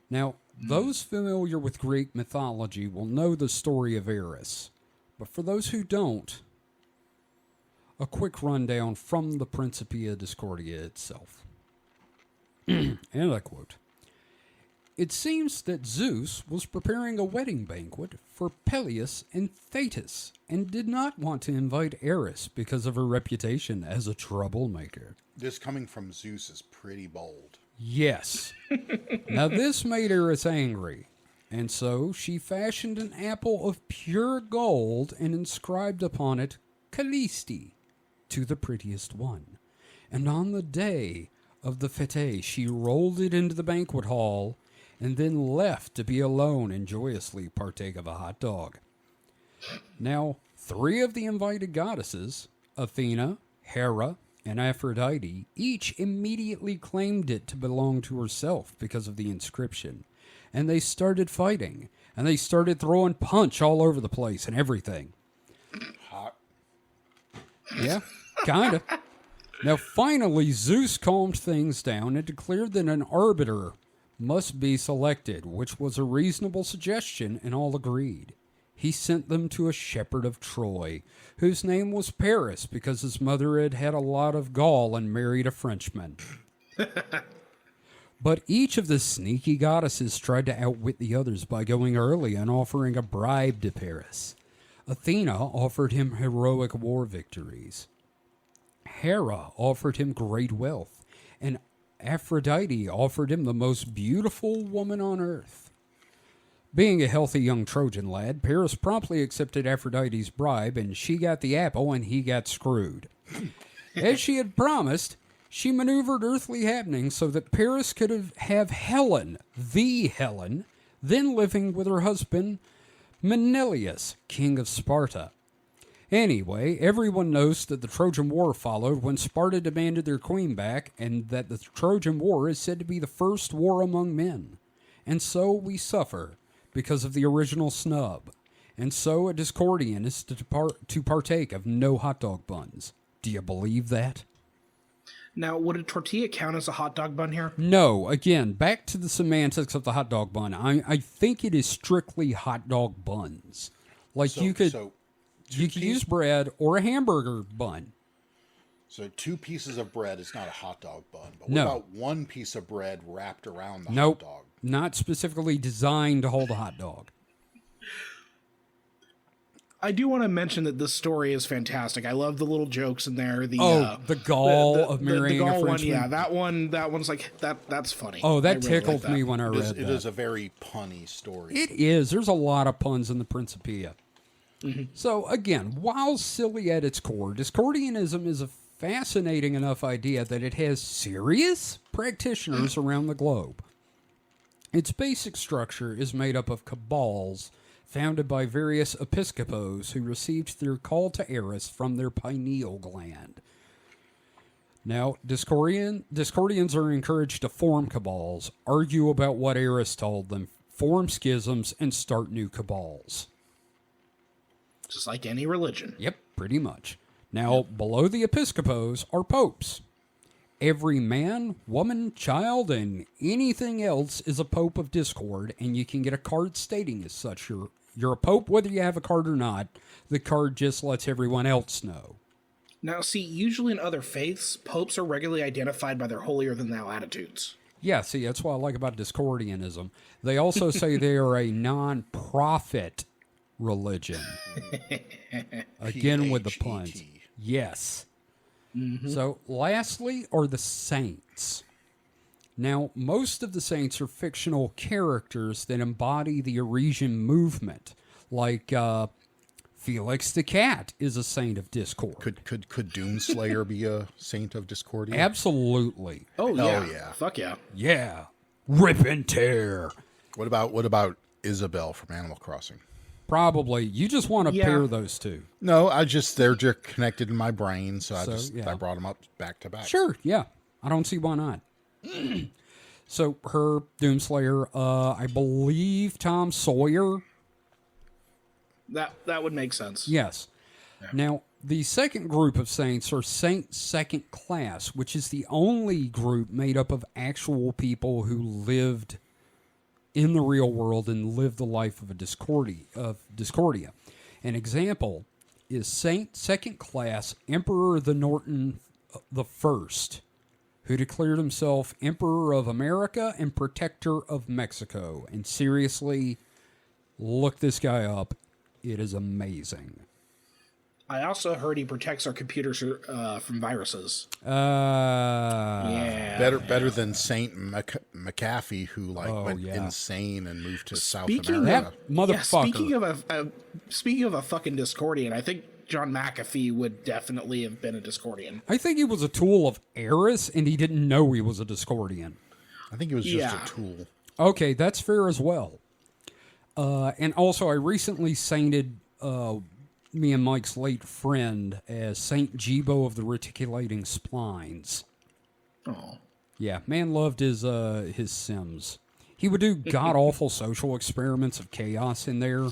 Now, those familiar with Greek mythology will know the story of Eris, but for those who don't, a quick rundown from the Principia Discordia itself. And I quote, "It seems that Zeus was preparing a wedding banquet for Peleus and Thetis and did not want to invite Eris because of her reputation as a troublemaker." This coming from Zeus is pretty bold. Yes. Now this made Eris angry, and so she fashioned an apple of pure gold and inscribed upon it Callisti, to the prettiest one. And on the day of the fete, she rolled it into the banquet hall and then left to be alone and joyously partake of a hot dog. Now, 3 of the invited goddesses, Athena, Hera, and Aphrodite, each immediately claimed it to belong to herself because of the inscription. And they started fighting, and they started throwing punch all over the place and everything. Hot. Yeah, kind of. Now, finally, Zeus calmed things down and declared that an arbiter must be selected, which was a reasonable suggestion, and all agreed. He sent them to a shepherd of Troy, whose name was Paris because his mother had had a lot of gall and married a Frenchman. But each of the sneaky goddesses tried to outwit the others by going early and offering a bribe to Paris. Athena offered him heroic war victories. Hera offered him great wealth, and Aphrodite offered him the most beautiful woman on earth. Being a healthy young Trojan lad, Paris promptly accepted Aphrodite's bribe, and she got the apple and he got screwed. As she had promised, she maneuvered earthly happenings so that Paris could have Helen, the Helen, then living with her husband Menelaus, king of Sparta. Anyway, everyone knows that the Trojan War followed when Sparta demanded their queen back, and that the Trojan War is said to be the first war among men. And so we suffer because of the original snub. And so a Discordian is to partake of no hot dog buns. Do you believe that? Now, would a tortilla count as a hot dog bun here? No. Again, back to the semantics of the hot dog bun. I think it is strictly hot dog buns. Like you could use bread or a hamburger bun. So 2 pieces of bread is not a hot dog bun. But what No. about 1 piece of bread wrapped around the Nope. hot dog? Not specifically designed to hold a hot dog. I do want to mention that this story is fantastic. I love the little jokes in there. The gall of marrying the a gall one, Frenchman. yeah, that one's like that's funny. Oh, that I really tickled like me that. when I read that. It is a very punny story. It is. There's a lot of puns in the Principia. So, again, while silly at its core, Discordianism is a fascinating enough idea that it has serious practitioners around the globe. Its basic structure is made up of cabals founded by various episcopos who received their call to Eris from their pineal gland. Now, Discordians are encouraged to form cabals, argue about what Eris told them, form schisms, and start new cabals. Just like any religion. Yep, pretty much. Now, below the episcopos are popes. Every man, woman, child, and anything else is a pope of Discord, and you can get a card stating as such. You're a pope whether you have a card or not. The card just lets everyone else know. Now, see, usually in other faiths, popes are regularly identified by their holier-than-thou attitudes. Yeah, see, that's what I like about Discordianism. They also say they are a non-profit religion. Again with the puns. PHET. Yes. So, lastly are the saints. Now, most of the saints are fictional characters that embody the Eurasian movement, like Felix the Cat is a saint of discord. Could Doomslayer be a saint of Discordia? Absolutely. Oh yeah. yeah. Fuck yeah. Yeah. Rip and tear. What about Isabel from Animal Crossing? Probably. You just want to Yeah. pair those two. No, they're just connected in my brain, so yeah. I brought them up back to back. Sure, yeah. I don't see why not. So her Doomslayer, I believe Tom Sawyer. That would make sense. Yes. Now, the second group of saints are Saint Second Class, which is the only group made up of actual people who lived in the real world and lived the life of Discordia. An example is Saint Second Class Emperor the Norton the First, who declared himself Emperor of America and Protector of Mexico. And seriously, look this guy up. It is amazing. I also heard he protects our computers from viruses. Yeah. Better than Saint McAfee, who went yeah. insane and moved to South Speaking of- America. That motherfucker. Speaking of a fucking Discordian, I think John McAfee would definitely have been a Discordian. I think he was a tool of Eris, and he didn't know he was a Discordian. I think it was just Yeah. a tool. Okay, that's fair as well. And also, I recently sainted me and Mike's late friend as Saint Jibo of the Reticulating Splines. Oh. Yeah, man loved his Sims. He would do god-awful social experiments of chaos in there.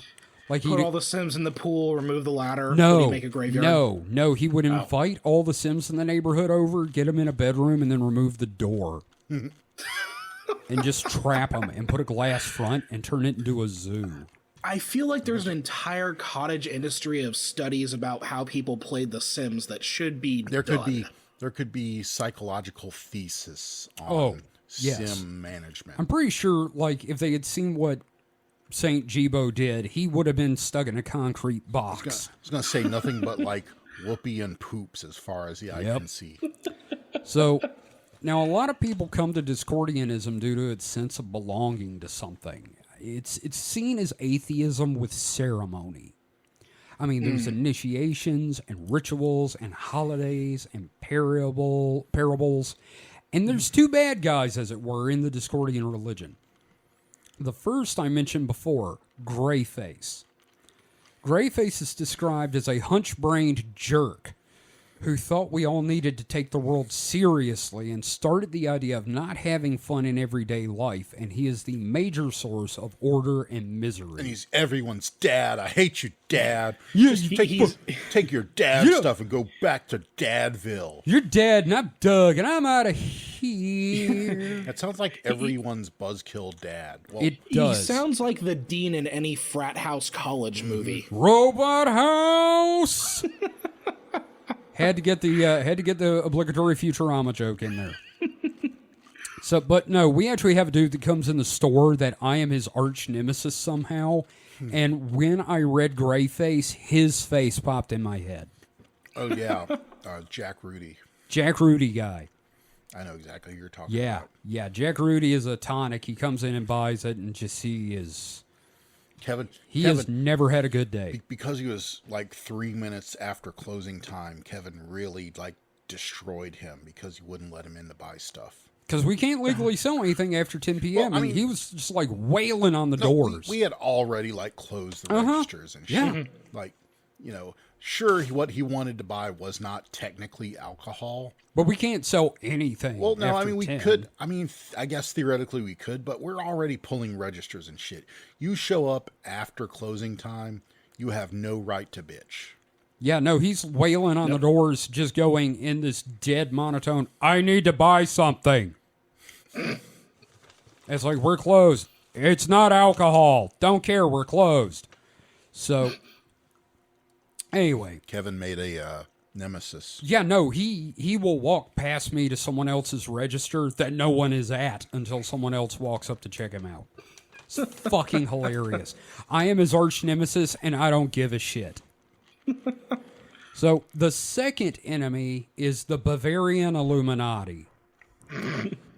Like Put all the Sims in the pool, remove the ladder, No, would he make a graveyard? no. He would invite all the Sims in the neighborhood over, get them in a bedroom, and then remove the door. And just trap them and put a glass front and turn it into a zoo. I feel like there's an entire cottage industry of studies about how people played The Sims that should be There done. could be psychological thesis on Oh, yes. sim management. I'm pretty sure, like, if they had seen what Saint Jibo did, he would have been stuck in a concrete box. I was gonna say nothing but like whoopee and poops as far as the eye Yep. can see. So, now a lot of people come to Discordianism due to its sense of belonging to something. It's seen as atheism with ceremony. I mean, there's initiations and rituals and holidays and parables, and there's two bad guys, as it were, in the Discordian religion. The first I mentioned before, Greyface. Greyface is described as a hunch-brained jerk who thought we all needed to take the world seriously and started the idea of not having fun in everyday life, and he is the major source of order and misery. And he's everyone's dad. I hate you, Dad. Yeah, Just he's- take your dad Yeah. stuff and go back to Dadville. You're dead, and I'm Doug, and I'm out of here. That sounds like everyone's buzzkill dad. Well, It He does. sounds like the dean in any frat house college movie. Robot House. had to get the obligatory Futurama joke in there. So, but no, we actually have a dude that comes in the store that I am his arch nemesis somehow. And when I read Greyface, his face popped in my head. oh yeah, Jack Rudy. Jack Rudy guy. I know exactly who you're talking Yeah, about. yeah. Jack Rudy is a tonic. He comes in and buys it, and just he has Kevin, never had a good day. because he was like 3 minutes after closing time, Kevin really like destroyed him because he wouldn't let him in to buy stuff. Because we can't legally sell anything after 10 p.m. Well, I and mean- he was just like wailing on the No, doors. we had already like closed the registers and shit. Yeah. Like, sure, what he wanted to buy was not technically alcohol. But we can't sell anything. Well, no, I after mean, we 10. could. I mean, I guess theoretically we could, but we're already pulling registers and shit. You show up after closing time, you have no right to bitch. Yeah, no, he's wailing on the doors, just going in this dead monotone, I need to buy something. It's like, we're closed. It's not alcohol. Don't care, we're closed. So, anyway. Kevin made a Nemesis. Yeah, no, he will walk past me to someone else's register that no one is at until someone else walks up to check him out. It's fucking hilarious. I am his arch nemesis, and I don't give a shit. So, the second enemy is the Bavarian Illuminati.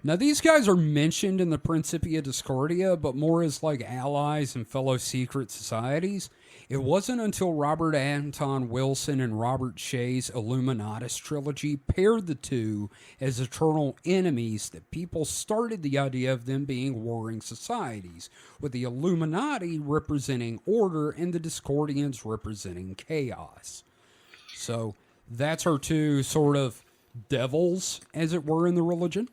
Now, these guys are mentioned in the Principia Discordia, but more as like allies and fellow secret societies. It wasn't until Robert Anton Wilson and Robert Shea's Illuminatus trilogy paired the two as eternal enemies that people started the idea of them being warring societies, with the Illuminati representing order and the Discordians representing chaos. So that's our two sort of devils, as it were, in the religion.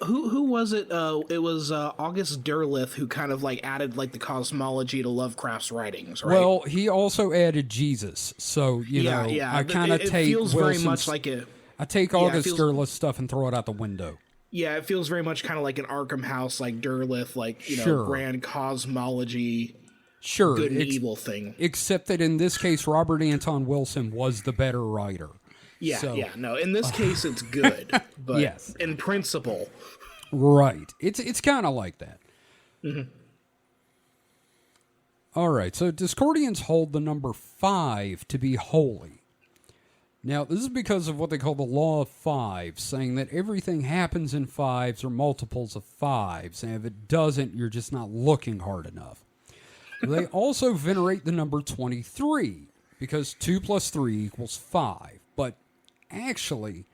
Who was it? It was August Derleth who kind of like added like the cosmology to Lovecraft's writings, right? Well, he also added Jesus, so you know, I kind of take feels Wilson's, very much like a. I take August Derleth stuff and throw it out the window. Yeah, it feels very much kind of like an Arkham House, like Derleth, like grand cosmology, good and evil thing. Except that in this case, Robert Anton Wilson was the better writer. Yeah, no. In this case, it's good, but yes. In principle, right? It's kind of like that. Mm-hmm. All right, so Discordians hold the number 5 to be holy. Now, this is because of what they call the law of 5, saying that everything happens in 5s or multiples of 5s, and if it doesn't, you're just not looking hard enough. They also venerate the number 23, because 2 plus 3 equals 5, but actually,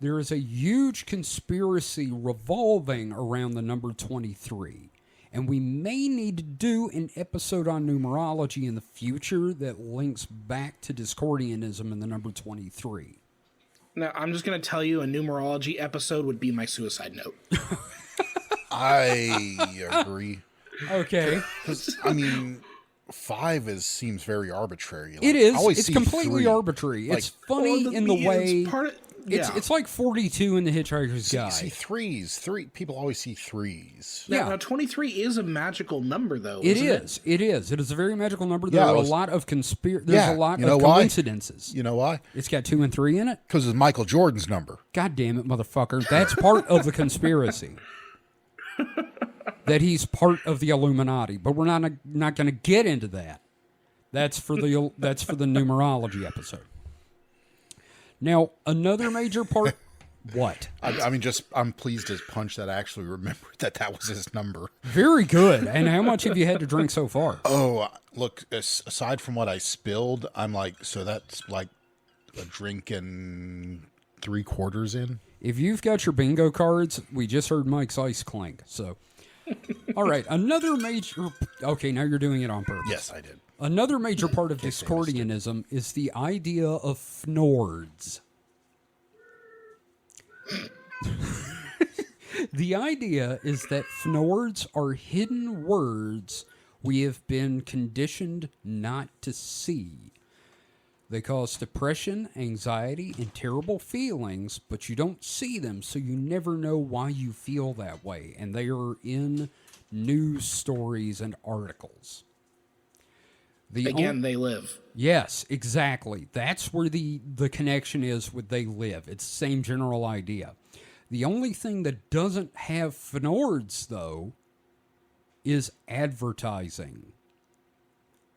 there is a huge conspiracy revolving around the number 23, and we may need to do an episode on numerology in the future that links back to Discordianism and the number 23. Now, I'm just going to tell you a numerology episode would be my suicide note. I agree. Okay. Because, I mean, 5 seems very arbitrary. Like, it is. It's completely 3. arbitrary. Like, it's funny in the way... It's like 42 in The Hitchhiker's Guide. See 3s. People always see 3s. Now 23 is a magical number, though. It is. It is a very magical number. There are a lot of There's a lot of coincidences. You know why? It's got 2 and 3 in it? Because it's Michael Jordan's number. God damn it, motherfucker. That's part of the conspiracy. That he's part of the Illuminati. But we're not going to get into that. That's for the numerology episode. Now, another major part... What? I mean, I'm pleased as punch that I actually remembered that was his number. Very good. And how much have you had to drink so far? Oh, look, aside from what I spilled, I'm like, so that's like a drink and 3/4 in? If you've got your bingo cards, we just heard Mike's ice clink, so... All right, another major... Okay, now you're doing it on purpose. Yes, I did. Another major part of Discordianism is the idea of fnords. The idea is that fnords are hidden words we have been conditioned not to see. They cause depression, anxiety, and terrible feelings, but you don't see them, so you never know why you feel that way. And they are in news stories and articles. They live. Yes, exactly. That's where the connection is with they live. It's the same general idea. The only thing that doesn't have fnords, though, is advertising.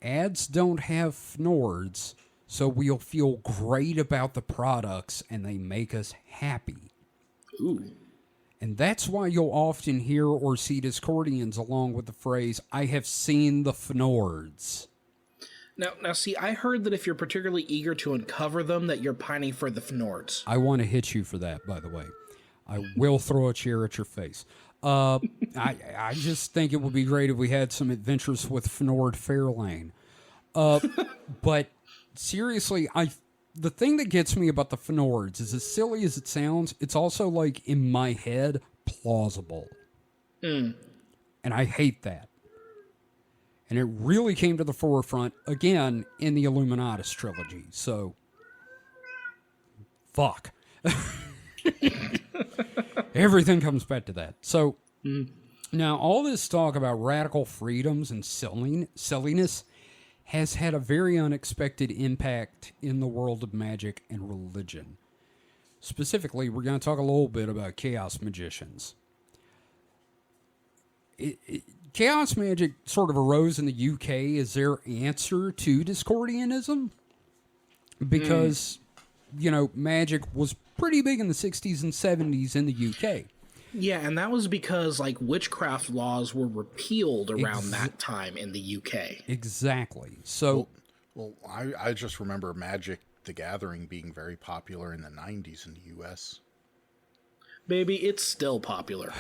Ads don't have fnords, so we'll feel great about the products and they make us happy. Ooh. And that's why you'll often hear or see Discordians along with the phrase, I have seen the fnords. Now, see, I heard that if you're particularly eager to uncover them, that you're pining for the fnords. I want to hit you for that, by the way. I will throw a chair at your face. I just think it would be great if we had some adventures with Fnord Fairlane. But seriously, the thing that gets me about the fnords is as silly as it sounds, it's also like in my head plausible. And I hate that. And it really came to the forefront, again, in the Illuminatus trilogy. So, fuck. Everything comes back to that. So, now all this talk about radical freedoms and silliness has had a very unexpected impact in the world of magic and religion. Specifically, we're going to talk a little bit about chaos magicians. Chaos magic sort of arose in the UK as their answer to Discordianism because, magic was pretty big in the 60s and 70s in the UK. Yeah, and that was because, witchcraft laws were repealed around that time in the UK. Exactly. So... Well, I just remember Magic the Gathering being very popular in the 90s in the U.S. Baby, it's still popular.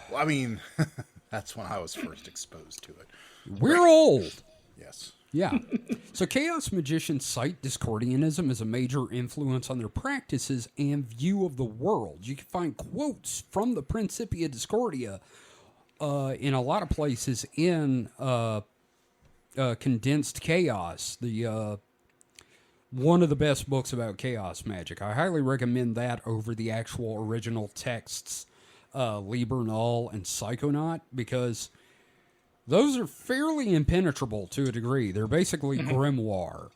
Well, I mean, that's when I was first exposed to it. We're old. Yes. Yeah. So chaos magicians cite Discordianism as a major influence on their practices and view of the world. You can find quotes from the Principia Discordia in a lot of places in Condensed Chaos, the one of the best books about chaos magic. I highly recommend that over the actual original texts, Liber Null and Psychonaut, because those are fairly impenetrable to a degree. They're basically grimoire.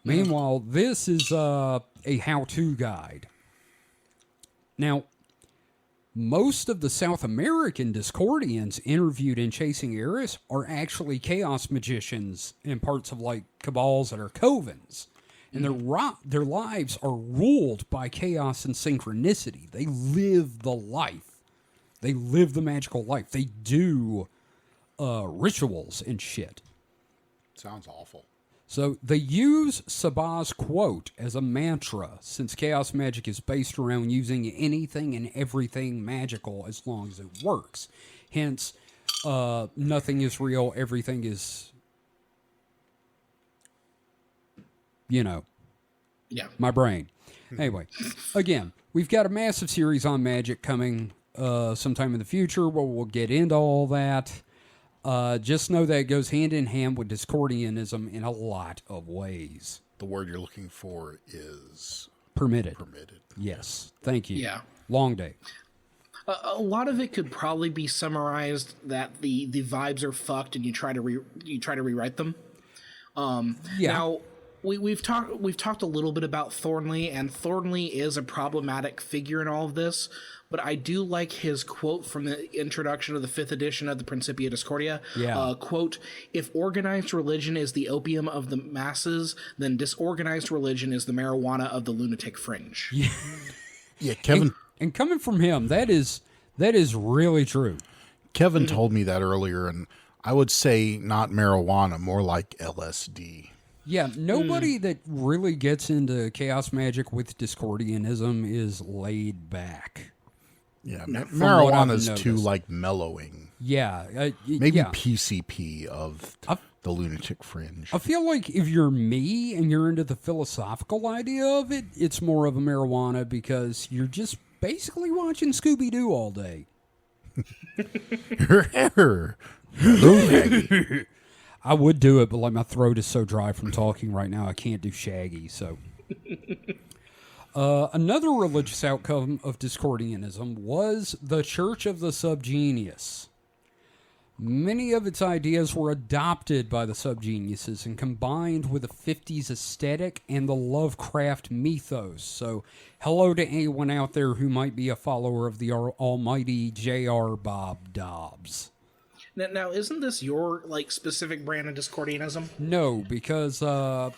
Meanwhile, this is a how-to guide. Now, most of the South American Discordians interviewed in Chasing Eris are actually chaos magicians in parts of cabals that are covens. And their lives are ruled by chaos and synchronicity. They live the life. They live the magical life. They do rituals and shit. Sounds awful. So they use Sabah's quote as a mantra, since chaos magic is based around using anything and everything magical as long as it works. Hence, nothing is real, everything is, Yeah. my brain. Anyway, again, we've got a massive series on magic coming sometime in the future where we'll get into all that. Just know that it goes hand in hand with Discordianism in a lot of ways. The word you're looking for is Permitted. permitted. Yes. Thank you. Yeah. Long day. A lot of it could probably be summarized that the vibes are fucked and you try to rewrite them. Yeah. Now we've talked a little bit about Thornley, and Thornley is a problematic figure in all of this. But I do like his quote from the introduction of the 5th edition of the Principia Discordia. Yeah. Quote, "If organized religion is the opium of the masses, then disorganized religion is the marijuana of the lunatic fringe." Yeah, Kevin. And coming from him, that is really true. Kevin told me that earlier, and I would say not marijuana, more like LSD. Yeah, nobody that really gets into chaos magic with Discordianism is laid back. Yeah, what I've marijuana's too noticed. mellowing. Yeah. Maybe yeah. PCP of the lunatic fringe. I feel like if you're me and you're into the philosophical idea of it, it's more of a marijuana because you're just basically watching Scooby-Doo all day. I would do it, but my throat is so dry from talking right now, I can't do Shaggy. So, another religious outcome of Discordianism was the Church of the Subgenius. Many of its ideas were adopted by the subgeniuses and combined with the 50s aesthetic and the Lovecraft mythos. So, hello to anyone out there who might be a follower of the almighty J.R. Bob Dobbs. Now, isn't this your specific brand of Discordianism? No, because the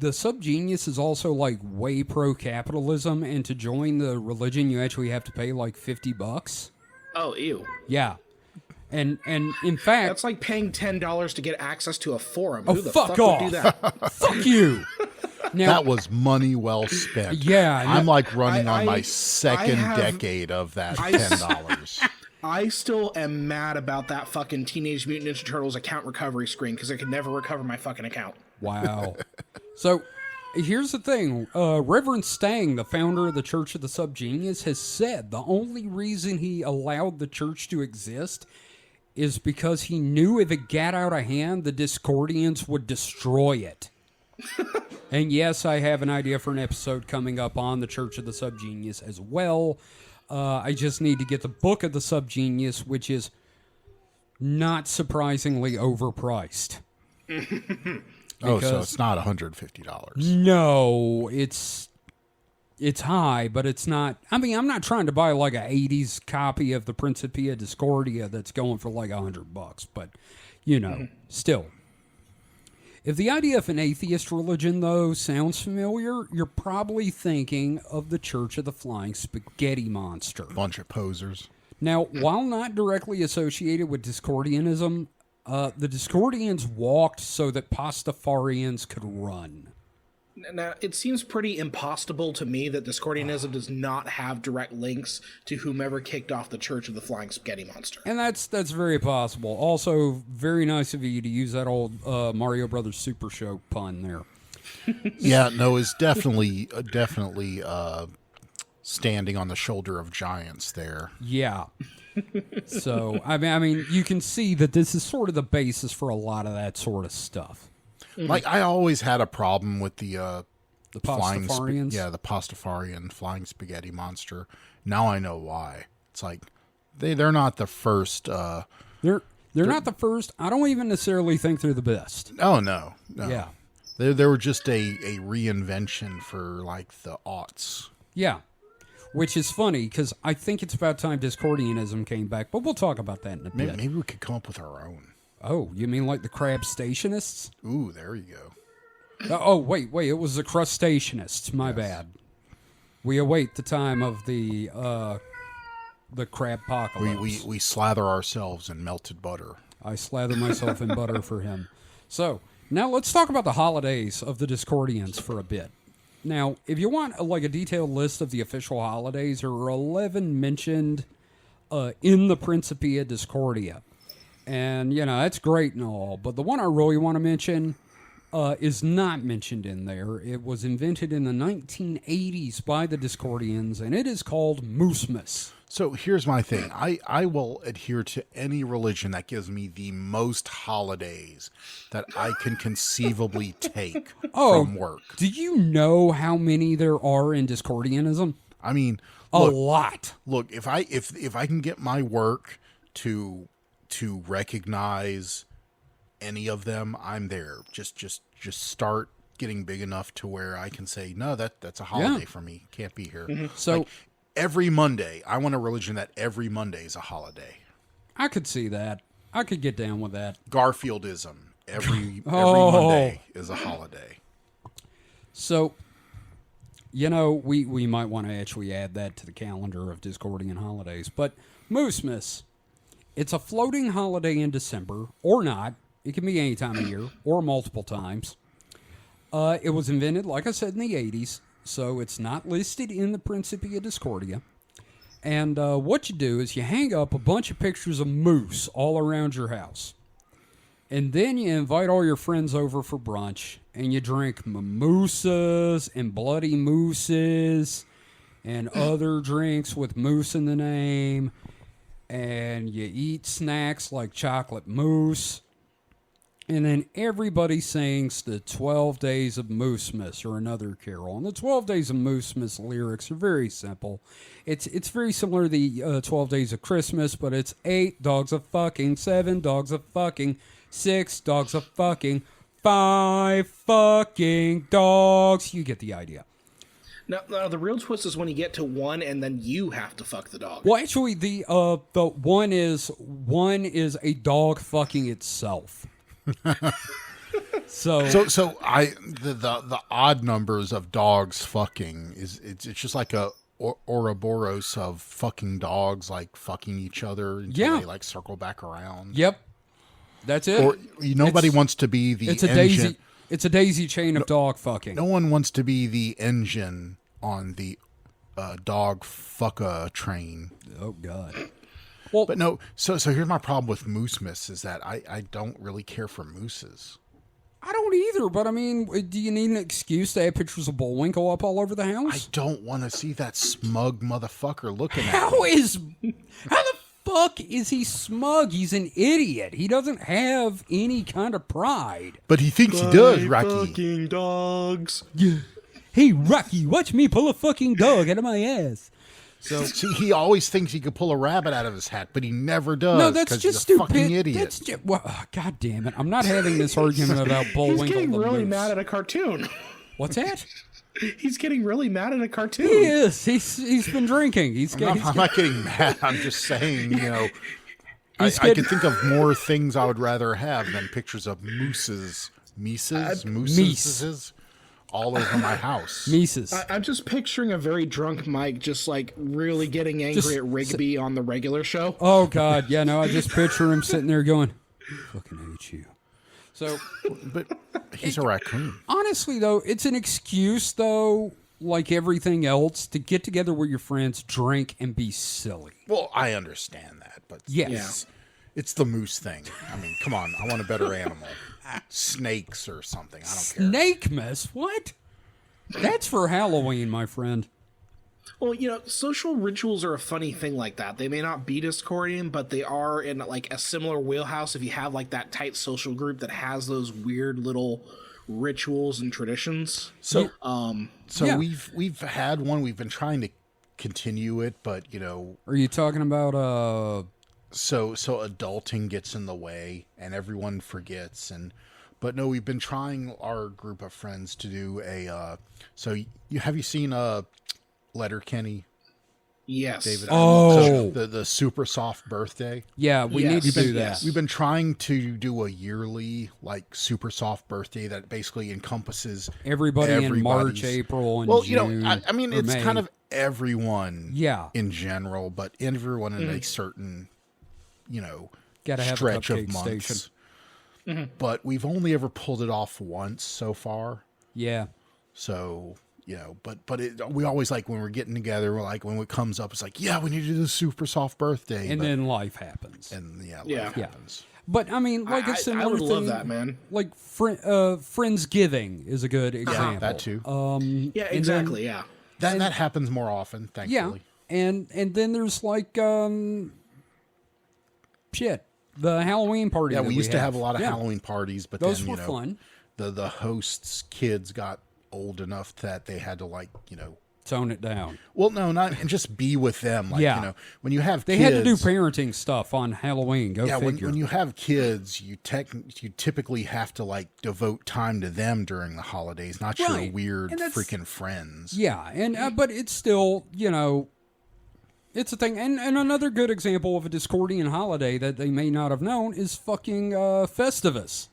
subgenius is also way pro-capitalism, and to join the religion you actually have to pay $50. Oh, ew. Yeah. And in fact, That's like paying $10 to get access to a forum. Oh, Who the fuck fuck off. would do that? fuck you. Now, That was money well spent. Yeah, I'm running I- on my I second have- decade of that $10. I still am mad about that fucking Teenage Mutant Ninja Turtles account recovery screen because I could never recover my fucking account. wow. So, here's the thing. Reverend Stang, the founder of the Church of the Subgenius, has said the only reason he allowed the church to exist is because he knew if it got out of hand, the Discordians would destroy it. And yes, I have an idea for an episode coming up on the Church of the Subgenius as well. I just need to get the Book of the Subgenius, which is not surprisingly overpriced. Oh, so because- it's not $150. No, it's high, but it's not. I mean, I'm not trying to buy like a 80s copy of the Principia Discordia that's going for like $100, but you know, still. If the idea of an atheist religion, though, sounds familiar, you're probably thinking of the Church of the Flying Spaghetti Monster. Bunch of posers. Now, while not directly associated with Discordianism, the Discordians walked so that Pastafarians could run. Now, it seems pretty impossible to me that Discordianism does not have direct links to whomever kicked off the Church of the Flying Spaghetti Monster. And that's very possible. Also, very nice of you to use that old Mario Brothers Super Show pun there. Yeah, no, it's definitely standing on the shoulder of giants there. Yeah. So, I mean, you can see that this is sort of the basis for a lot of that sort of stuff. Like, I always had a problem with the Pastafarians? the Pastafarian flying spaghetti monster. Now I know why. It's like they're not the first. They're not the first. I don't even necessarily think they're the best. Oh no. Yeah. They were just a reinvention for like the aughts. Yeah. Which is funny because I think it's about time Discordianism came back, but we'll talk about that in a bit. Maybe we could come up with our own. Oh, you mean like the crab stationists? Ooh, there you go. Oh, wait, it was the crustaceanists. My bad. We await the time of the crab apocalypse. We slather ourselves in melted butter. I slather myself in butter for him. So, now let's talk about the holidays of the Discordians for a bit. Now, if you want like a detailed list of the official holidays, there are 11 mentioned in the Principia Discordia. And, you know, that's great and all, but the one I really want to mention is not mentioned in there. It was invented in the 1980s by the Discordians, and it is called Moosemas. So here's my thing. I will adhere to any religion that gives me the most holidays that I can conceivably take from work. Do you know how many there are in Discordianism? I mean, A lot. Look, if I can get my work to recognize any of them, I'm there. Just start getting big enough to where I can say, no, that's a holiday for me. Can't be here. Mm-hmm. So like, every Monday, I want a religion that every Monday is a holiday. I could see that. I could get down with that. Garfieldism. Every Oh. Monday is a holiday. So, you know, we might want to actually add that to the calendar of Discordian holidays. But Moosemas, it's a floating holiday in December, or not. It can be any time of year, or multiple times. It was invented, like I said, in the 80s, so it's not listed in the Principia Discordia. And what you do is you hang up a bunch of pictures of moose all around your house. And then you invite all your friends over for brunch, and you drink mimosas and bloody mooses and other drinks with moose in the name. And you eat snacks like chocolate mousse. And then everybody sings the 12 Days of Moosemas or another carol. And the 12 Days of Moosemas lyrics are very simple. It's very similar to the 12 Days of Christmas, but it's 8 dogs of fucking, 7 dogs of fucking, 6 dogs of fucking, 5 fucking dogs. You get the idea. Now, the real twist is when you get to 1 and then you have to fuck the dog. Well, actually, the one is a dog fucking itself. So The odd numbers of dogs fucking it's just like a Ouroboros of fucking dogs like fucking each other until they like circle back around. Yep, that's it. Or nobody wants to be the it's a engine. daisy. It's a daisy chain of dog fucking. No one wants to be the engine on the dog fucka train. Oh God. Well, but no. So here's my problem with Moosemas is that I don't really care for mooses. I don't either, but I mean, do you need an excuse to have pictures of Bullwinkle up all over the I house? don't want to see that smug motherfucker looking at How me. the fuck is he smug? He's an idiot. He doesn't have any kind of pride. But he thinks he does, Rocky. Fucking dogs. Yeah. Hey, Rocky, watch me pull a fucking dog out of my ass. So See, he always thinks he could pull a rabbit out of his hat, but he never does. no, that's 'cause just he's a stupid. fucking idiot. That's just, God damn it! I'm not having this argument about He's Bullwinkle getting the really moose. mad at a cartoon. What's that? He's getting really mad at a cartoon. He is. He's been drinking. I'm not getting mad. I'm just saying, I He's can getting- think of more things I would rather have than pictures of mooses, mooses, all over my house. Mises. I'm just picturing a very drunk Mike just like really getting angry Just at Rigby on the regular show. Oh God, yeah, no, I just picture him sitting there going, "Fucking hate you." So But he's a raccoon. honestly, though, it's an excuse, though, like everything else, to get together with your friends, drink, and be silly. Well, I understand that, but Yes. it's the moose thing. I mean, come on. I want a better animal. Snakes or something. I don't care. Snake mess? What? That's for Halloween, my friend. Well, social rituals are a funny thing like that. They may not be Discordian, but they are in like a similar wheelhouse if you have like that tight social group that has those weird little rituals and traditions. So Yeah. we've had one. We've been trying to continue it, but Are you talking about so adulting gets in the way and everyone forgets. But no, we've been trying, our group of friends, to do a so have you seen Letterkenny, Yes. David? Oh. So the super soft birthday. yeah, we Yes, need to do yes. that. We've been trying to do a yearly like super soft birthday that basically encompasses Everybody in March, everybody's- April, and Well, June. I mean, or it's May. kind of everyone, Yeah. in general, but everyone in a certain, Gotta have a stretch of cupcake months. station. But we've only ever pulled it off once so far. Yeah. So, we always like when we're getting together, we're like, when it comes up, it's like, yeah, we need to do the super soft birthday. And but, then life happens. life Yeah. happens. But I mean, like I- a similar I would thing. love that, man. Like Friendsgiving is a good example. That too. Yeah, exactly. Yeah. that happens more often, Yeah, thankfully. and then there's like the Halloween party. Yeah, that we used to have a lot of Yeah. Halloween parties, but Those then, were fun. The hosts' kids got old enough that they had to Tone it down. well, no, not and just be with them. Like, Yeah. when you have They kids, had to do parenting stuff on Halloween. Go yeah, figure. when you have kids, you typically have to devote time to them during the holidays, not your Right. weird And that's- freaking friends. Yeah, and but it's still, it's a thing. And another good example of a Discordian holiday that they may not have known is fucking Festivus.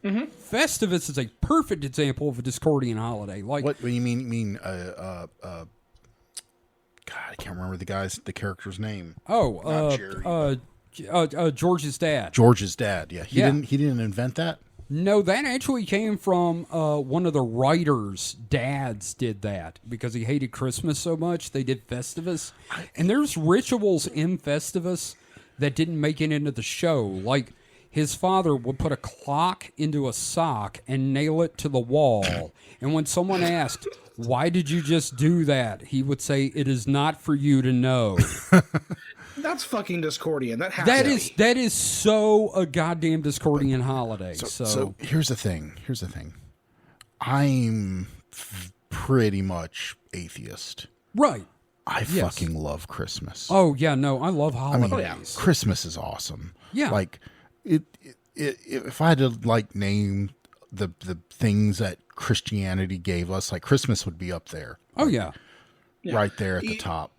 Mm-hmm. Festivus is a perfect example of a Discordian holiday. Like, What do you mean? God, I can't remember the character's name. George's dad. George's dad. Yeah, Yeah. He didn't invent that. No, that actually came from one of the writers' dads did that because he hated Christmas so much. They did Festivus. And there's rituals in Festivus that didn't make it into the show. Like his father would put a clock into a sock and nail it to the wall. And when someone asked, "Why did you just do that?" he would say, "It is not for you to know." That's fucking Discordian. That has That to is be. that is so a goddamn Discordian holiday. So here's the thing. I'm pretty much atheist. right. I fucking love Christmas. Oh yeah, no, I love holidays. yeah. Christmas is awesome. Yeah. Like if I had to name the things that Christianity gave us, Christmas would be up there. Oh yeah, Right there at the top.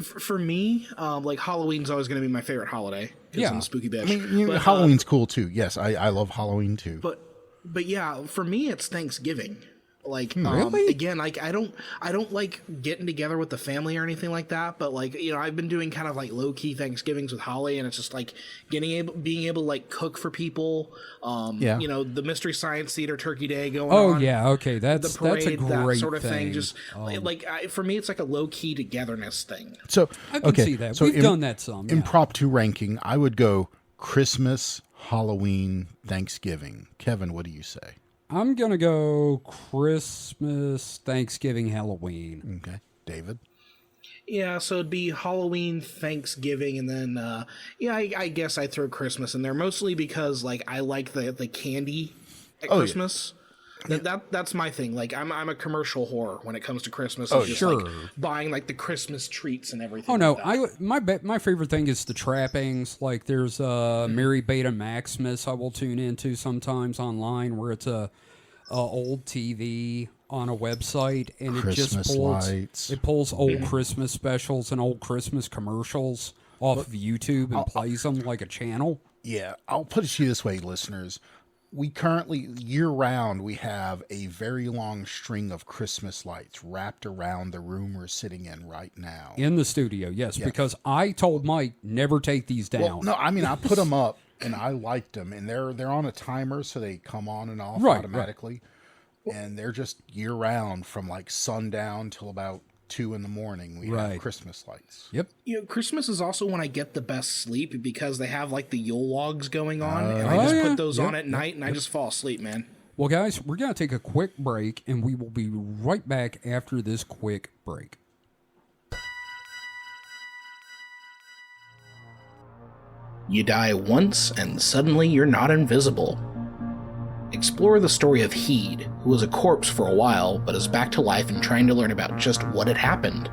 For me, Halloween's always going to be my favorite holiday. 'Cause Yeah. I'm a spooky bitch. I mean, But, Halloween's cool too. Yes, I love Halloween too. but yeah, for me, it's Thanksgiving. Really? Again, I don't like getting together with the family or anything like that. But I've been doing kind of low key Thanksgivings with Holly, and it's just being able to cook for people. Yeah. The Mystery Science Theater Turkey Day going oh on. yeah. Okay, The that's parade, a great that sort of thing. thing. Just for me, it's a low key togetherness thing. So I can see that. So We've done that some. Yeah. Impromptu ranking, I would go Christmas, Halloween, Thanksgiving. Kevin, what do you say? I'm gonna go Christmas, Thanksgiving, Halloween. Okay, David. Yeah, so it'd be Halloween, Thanksgiving, and then I guess I'd throw Christmas in there, mostly because I like the candy at Oh, yeah. Christmas. That's my thing. Like I'm a commercial whore when it comes to Christmas. Oh, Just, sure. like, buying like the Christmas treats and everything. Oh no, like that. my favorite thing is the trappings. Like there's Mary Beta Maximus I will tune into sometimes online where it's a old TV on a website and it Christmas just pulls lights. it pulls old Christmas specials and old Christmas commercials off of YouTube and plays them like a channel. Yeah, I'll put it to you this way, listeners. We currently, year-round, we have a very long string of Christmas lights wrapped around the room we're sitting in right now. In the studio, yes, because I told Mike never take these down. Well, no, I mean, I put them up, and I liked them, and they're on a timer, so they come on and off Right, automatically. And they're just year-round from, like, sundown till about 2 in the morning. We have Christmas lights. Yep. Christmas is also when I get the best sleep because they have like the Yule logs going on, and I just put those on at night, and I just fall asleep, man. Well, guys, we're going to take a quick break, and we will be right back after this quick break. You die once, and suddenly you're not invisible. Explore the story of Heed, who was a corpse for a while, but is back to life and trying to learn about just what had happened,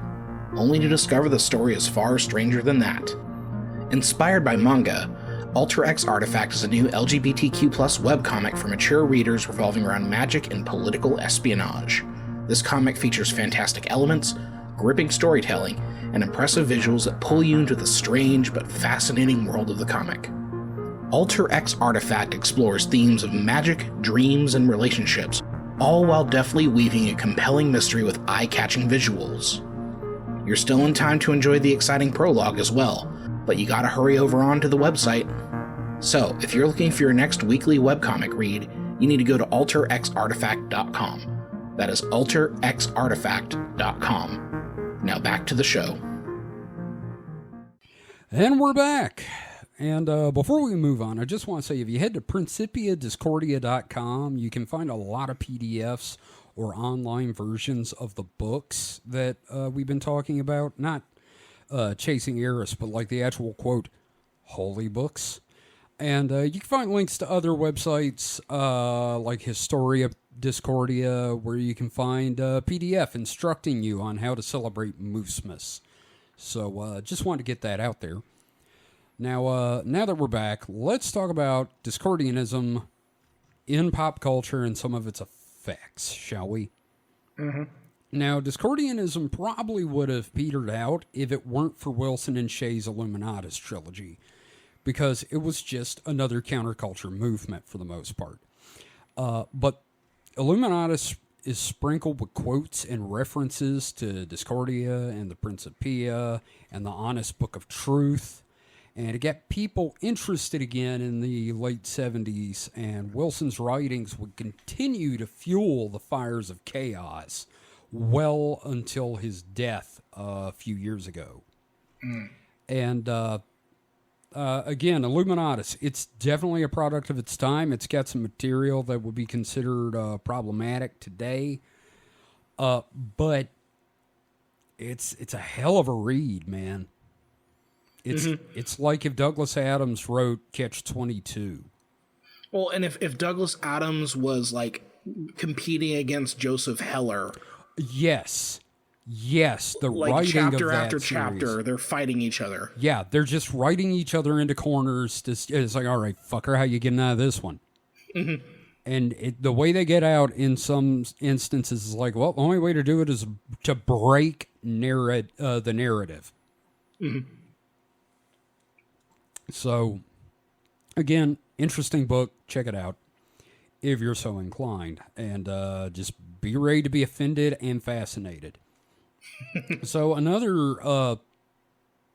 only to discover the story is far stranger than that. Inspired by manga, Alter X Artifact is a new LGBTQ+ webcomic for mature readers revolving around magic and political espionage. This comic features fantastic elements, gripping storytelling, and impressive visuals that pull you into the strange but fascinating world of the comic. Alter X Artifact explores themes of magic, dreams, and relationships, all while deftly weaving a compelling mystery with eye-catching visuals. You're still in time to enjoy the exciting prologue as well, but you gotta hurry over onto the website. So, if you're looking for your next weekly webcomic read, you need to go to alterxartifact.com. That is alterxartifact.com. Now back to the show. And we're back. And before we move on, I just want to say if you head to principiadiscordia.com, you can find a lot of PDFs or online versions of the books that we've been talking about. Not Chasing Eris, but like the actual, quote, holy books. And you can find links to other websites like Historia Discordia, where you can find a PDF instructing you on how to celebrate Moosemas. So just wanted to get that out there. Now that we're back, let's talk about Discordianism in pop culture and some of its effects, shall we? Mm-hmm. Now, Discordianism probably would have petered out if it weren't for Wilson and Shea's Illuminatus trilogy, because it was just another counterculture movement for the most part. But Illuminatus is sprinkled with quotes and references to Discordia and the Principia and the Honest Book of Truth, and to get people interested again in the late 70s, and Wilson's writings would continue to fuel the fires of chaos well until his death a few years ago. And again, Illuminatus, it's definitely a product of its time. It's got some material that would be considered problematic today, but it's a hell of a read, man. It's like if Douglas Adams wrote Catch-22. Well, and if Douglas Adams was like competing against Joseph Heller, yes, the like writing chapter of that after series. chapter, they're fighting each other. Yeah, they're just writing each other into corners. It's like, all right, fucker, how you getting out of this one? Mm-hmm. And the way they get out in some instances is like, well, the only way to do it is to break the narrative. Mm-hmm. So, again, interesting book. Check it out if you're so inclined. And just be ready to be offended and fascinated. So, another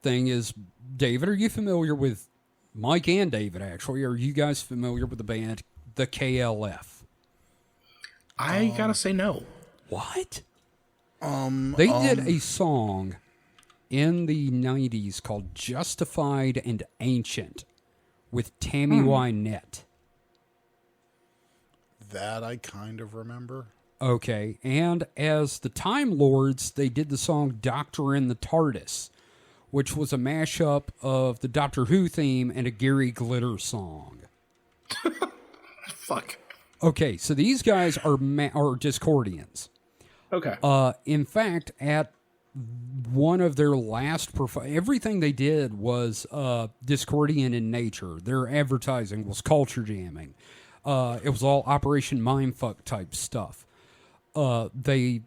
thing is, David, are you familiar with, Mike and David, actually, are you guys familiar with the band, the KLF? I gotta say no. What? They did a song in the 90s called Justified and Ancient with Tammy Wynette. That I kind of remember. Okay, and as the Time Lords, they did the song Doctor in the TARDIS, which was a mashup of the Doctor Who theme and a Gary Glitter song. Fuck. Okay, so these guys are Discordians. Okay. In fact, at one of their last everything they did was Discordian in nature. Their advertising was culture jamming. It was all Operation Mindfuck type stuff. They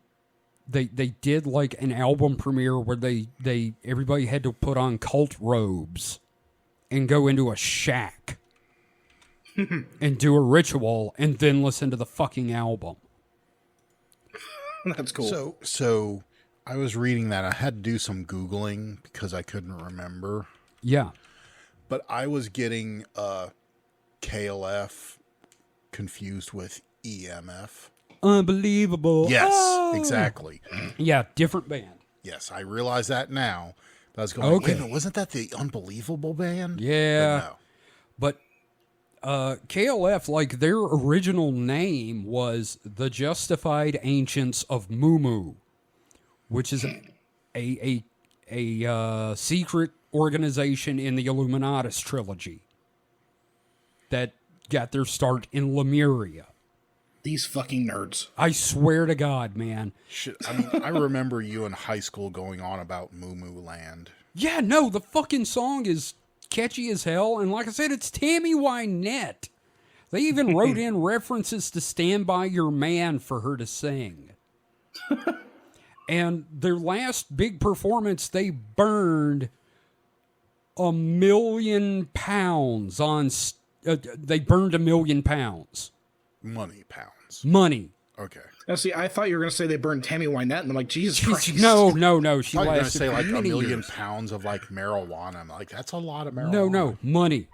did like an album premiere where they everybody had to put on cult robes and go into a shack and do a ritual and then listen to the fucking album. That's cool. So I was reading that. I had to do some Googling because I couldn't remember. Yeah. But I was getting KLF confused with EMF. Unbelievable. Yes, Oh! exactly. Yeah, different band. Yes, I realize that now. I was going, Okay. wait a minute, wasn't that the Unbelievable band? Yeah. But But KLF, like their original name was the Justified Ancients of Mumu, which is a secret organization in the Illuminatus trilogy that got their start in Lemuria. These fucking nerds. I swear to God, man. I mean, I remember you in high school going on about Moo Moo Land. Yeah, no, the fucking song is catchy as hell, and like I said, it's Tammy Wynette. They even wrote in references to Stand By Your Man for her to sing. And their last big performance, they burned £1 million on... they burned £1 million. Money pounds. Money. Okay. Now, see, I thought you were going to say they burned Tammy Wynette, and I'm like, Jesus Christ. No. She I thought you were going to lasted say like many $1 million years. pounds of like marijuana. I'm like, that's a lot of marijuana. No, money.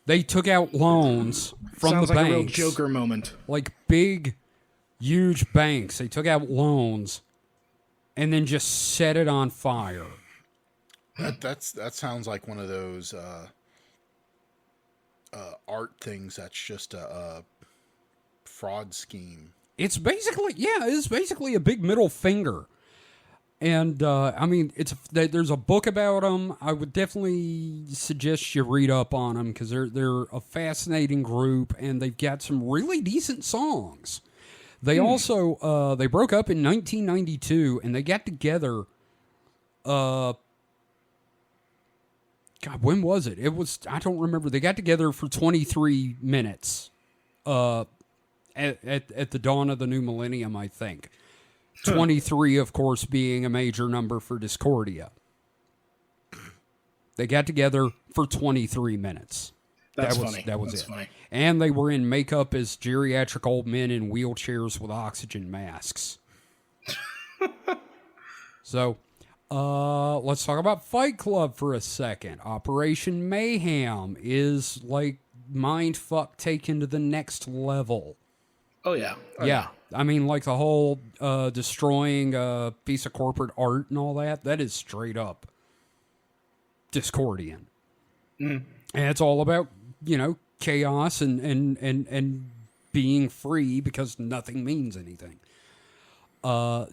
They took out loans from Sounds the like banks. a real Joker moment. Like big, huge banks. They took out loans and then just set it on fire. That sounds like one of those art things that's just a fraud scheme. It's basically a big middle finger. And, I mean, there's a book about them. I would definitely suggest you read up on them because they're a fascinating group and they've got some really decent songs. They also, they broke up in 1992 and they got together, God, when was it? I don't remember. They got together for 23 minutes, at the dawn of the new millennium, I think. 23, of course, being a major number for Discordia. They got together for 23 minutes. That's that was, funny. That was That's it. funny. And they were in makeup as geriatric old men in wheelchairs with oxygen masks. So, let's talk about Fight Club for a second. Operation Mayhem is like mindfuck taken to the next level. Oh, yeah. Oh, Yeah. I mean, like the whole destroying a piece of corporate art and all that, that is straight up Discordian. And it's all about, chaos and being free because nothing means anything.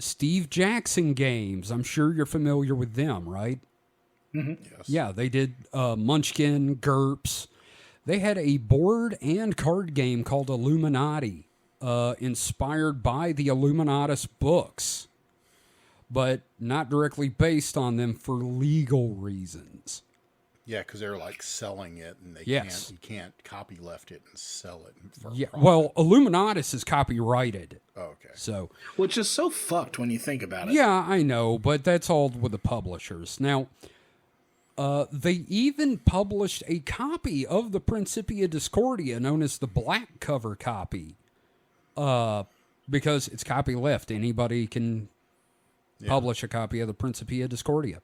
Steve Jackson Games, I'm sure you're familiar with them, right? Yes. Yeah, they did Munchkin, GURPS. They had a board and card game called Illuminati. Inspired by the Illuminatus books, but not directly based on them for legal reasons. Yeah, because they're like selling it, and Yes. you can't copyleft it and sell it. For Yeah, profit. well, Illuminatus is copyrighted, Oh, okay. so Which is so fucked when you think about it. yeah, I know, but that's all with the publishers. Now, they even published a copy of the Principia Discordia known as the black cover copy. Because it's copyleft. Anybody can publish a copy of the Principia Discordia.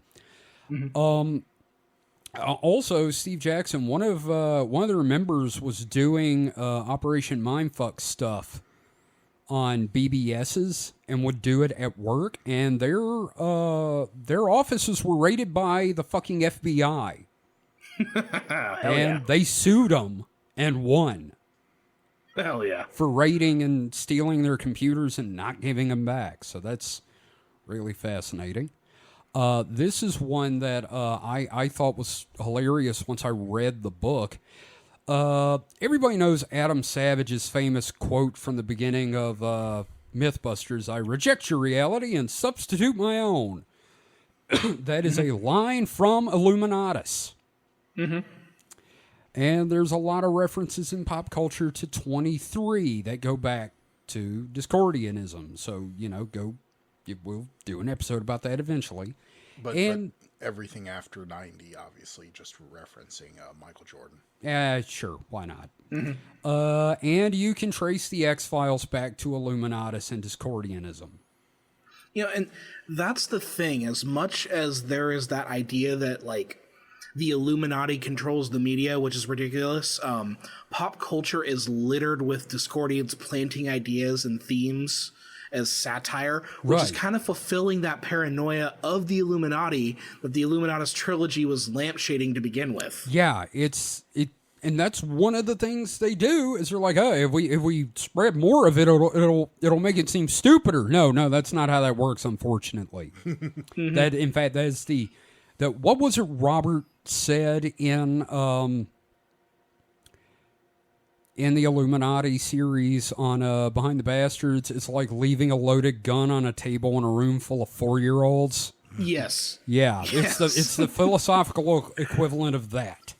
Also, Steve Jackson, one of their members was doing Operation Mindfuck stuff on BBSs and would do it at work, and their offices were raided by the fucking FBI. And they sued them and won. Hell yeah. For raiding and stealing their computers and not giving them back. So that's really fascinating. This is one that I thought was hilarious once I read the book. Everybody knows Adam Savage's famous quote from the beginning of Mythbusters, "I reject your reality and substitute my own." That is a line from Illuminatus. Mm-hmm. And there's a lot of references in pop culture to 23 that go back to Discordianism. So, we'll do an episode about that eventually. But everything after 90, obviously, just referencing Michael Jordan. Sure, why not? Mm-hmm. And you can trace the X-Files back to Illuminatus and Discordianism. And that's the thing. As much as there is that idea that, like, the Illuminati controls the media, which is ridiculous, pop culture is littered with Discordians planting ideas and themes as satire, which is kind of fulfilling that paranoia of the Illuminati that the Illuminatus trilogy was lampshading to begin with. Yeah, and that's one of the things they do is they're like, oh, if we spread more of it, it'll make it seem stupider. No, that's not how that works, unfortunately. Mm-hmm. That in fact that is what was it Robert said in the Illuminati series on Behind the Bastards? It's like leaving a loaded gun on a table in a room full of 4-year-olds. Yes. Yeah, yes. It's the philosophical equivalent of that.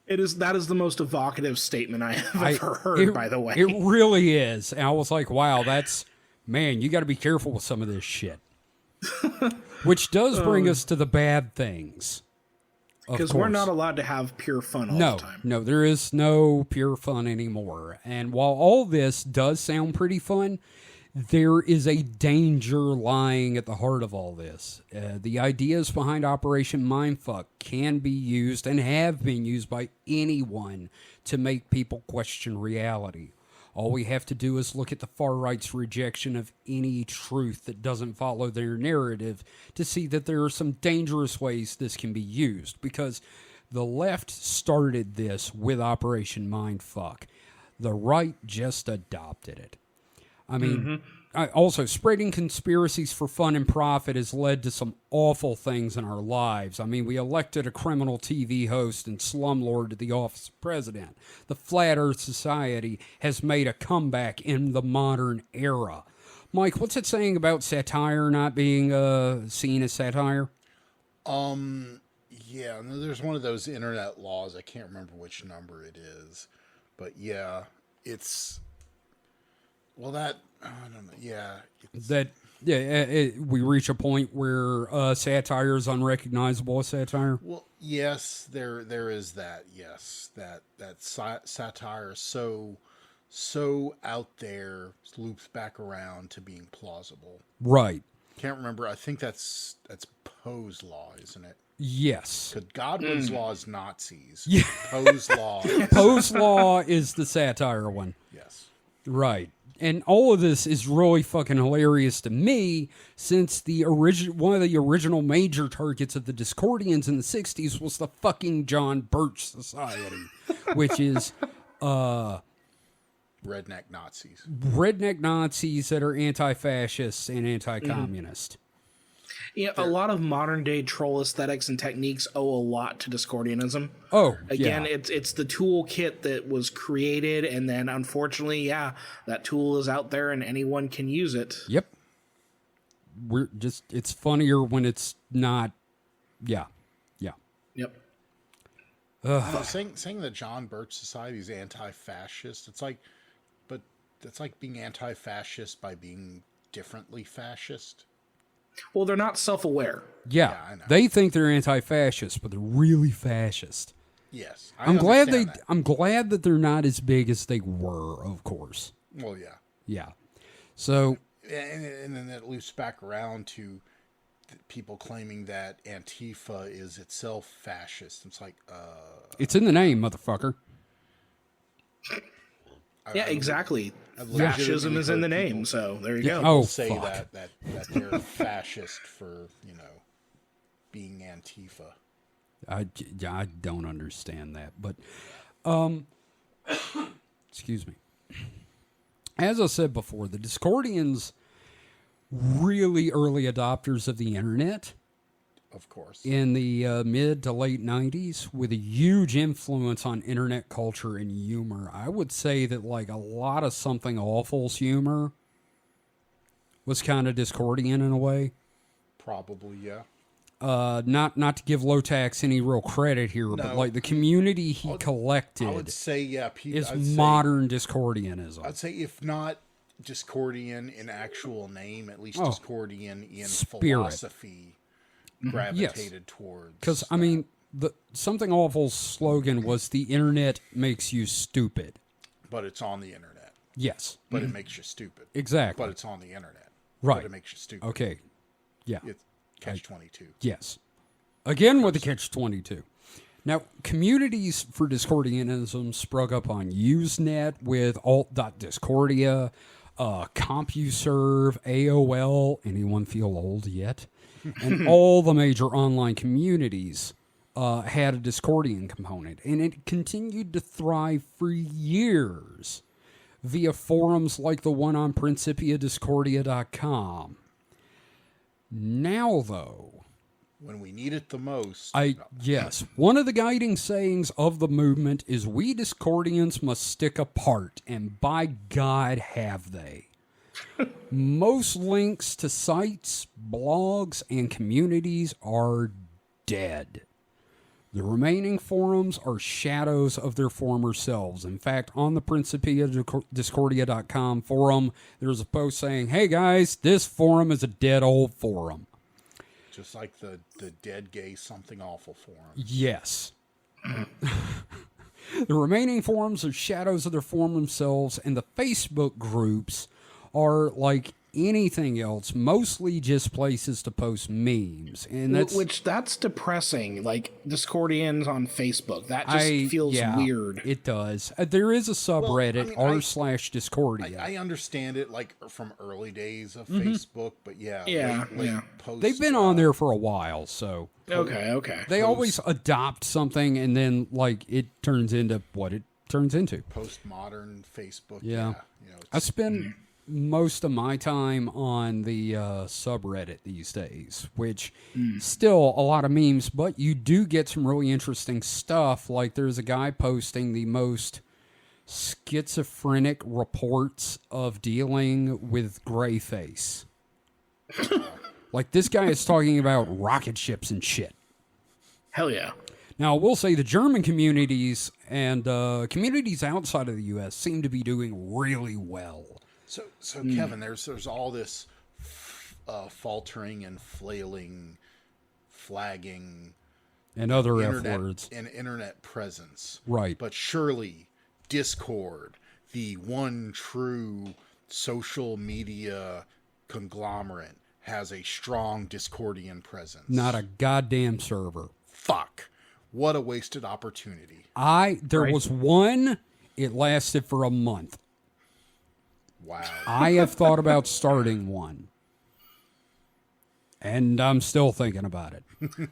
That is the most evocative statement I have ever heard, by the way. It really is. And I was like, wow, man, you got to be careful with some of this shit. Which does bring us to the bad things. Because we're not allowed to have pure fun all the time. No, there is no pure fun anymore. And while all this does sound pretty fun, there is a danger lying at the heart of all this. The ideas behind Operation Mindfuck can be used and have been used by anyone to make people question reality. All we have to do is look at the far right's rejection of any truth that doesn't follow their narrative to see that there are some dangerous ways this can be used, because the left started this with Operation Mindfuck. The right just adopted it. I mean, also, spreading conspiracies for fun and profit has led to some awful things in our lives. I mean, we elected a criminal TV host and slumlord to the office of president. The Flat Earth Society has made a comeback in the modern era. Mike, what's it saying about satire not being seen as satire? Yeah, there's one of those internet laws. I can't remember which number it is. But yeah, it's... Well, I don't know. Yeah. We reach a point where satire is unrecognizable as satire. Well, yes, there is that. Yes, that satire is so out there, loops back around to being plausible. Right. Can't remember. I think that's Poe's law, isn't it? Yes. Because Godwin's law is Nazis. Yeah. Poe's law. Poe's law is the satire one. Yes. Right. And all of this is really fucking hilarious to me, since one of the original major targets of the Discordians in the 60s was the fucking John Birch Society, which is redneck Nazis. Redneck Nazis that are anti-fascist and anti-communist. Yeah, a lot of modern day troll aesthetics and techniques owe a lot to Discordianism. Oh, again, yeah. It's the toolkit that was created, and then unfortunately, that tool is out there and anyone can use it. Yep. It's funnier when it's not. Yeah. Yep. So saying that John Birch Society is anti-fascist, it's like being anti-fascist by being differently fascist. Well, they're not self-aware. Yeah, I know. They think they're anti-fascist, but they're really fascist. Yes, I'm glad that they're not as big as they were. Of course. Well, yeah. Yeah. So. And then that loops back around to people claiming that Antifa is itself fascist. It's like, it's in the name, motherfucker. Yeah, exactly. Fascism is in the name, so there you go. Oh, say fuck. that they're fascist for, being Antifa. I don't understand that, but excuse me. As I said before, the Discordians, really early adopters of the internet, Of course. in the mid to late 90s with a huge influence on internet culture and humor. I would say that like a lot of Something Awful's humor was kind of Discordian in a way. Probably, yeah. Not to give Lotax any real credit here, but like the community he collected I would say, yeah, is modern Discordianism. I'd say if not Discordian in actual name, at least Discordian in Spirit. philosophy gravitated towards. Because, I mean, the Something Awful's slogan was the internet makes you stupid. But it's on the internet. Yes. But it makes you stupid. Exactly. But it's on the internet. Right. But it makes you stupid. Okay. Yeah. It's Catch-22. Yes. Again with the Catch-22. Now, communities for Discordianism sprung up on Usenet with alt.discordia, CompuServe, AOL, anyone feel old yet? And all the major online communities had a Discordian component. And it continued to thrive for years via forums like the one on PrincipiaDiscordia.com. Now, though, when we need it the most. Yes, one of the guiding sayings of the movement is we Discordians must stick apart, and by God have they. Most links to sites, blogs, and communities are dead. The remaining forums are shadows of their former selves. In fact, on the PrincipiaDiscordia.com forum, there's a post saying, hey guys, this forum is a dead old forum. Just like the dead gay Something Awful forum. Yes. The remaining forums are shadows of their former selves, and the Facebook groups are like anything else, mostly just places to post memes, and that's depressing. Like Discordians on Facebook, that just feels weird. It does. There is a subreddit r/Discordia. I understand it, like from early days of Facebook, but late post, they've been on there for a while, so okay. They always adopt something, and then like it turns into what it turns into. Postmodern Facebook. Yeah. I spend most of my time on the subreddit these days, which still a lot of memes, but you do get some really interesting stuff. Like there's a guy posting the most schizophrenic reports of dealing with Greyface. Like this guy is talking about rocket ships and shit. Hell yeah. Now, I will say the German communities and communities outside of the U.S. seem to be doing really well. So Kevin, there's all this faltering and flailing, flagging, and other F words, and internet presence, right? But surely Discord, the one true social media conglomerate, has a strong Discordian presence. Not a goddamn server. Fuck! What a wasted opportunity. There was one. It lasted for a month. Wow. I have thought about starting one. And I'm still thinking about it.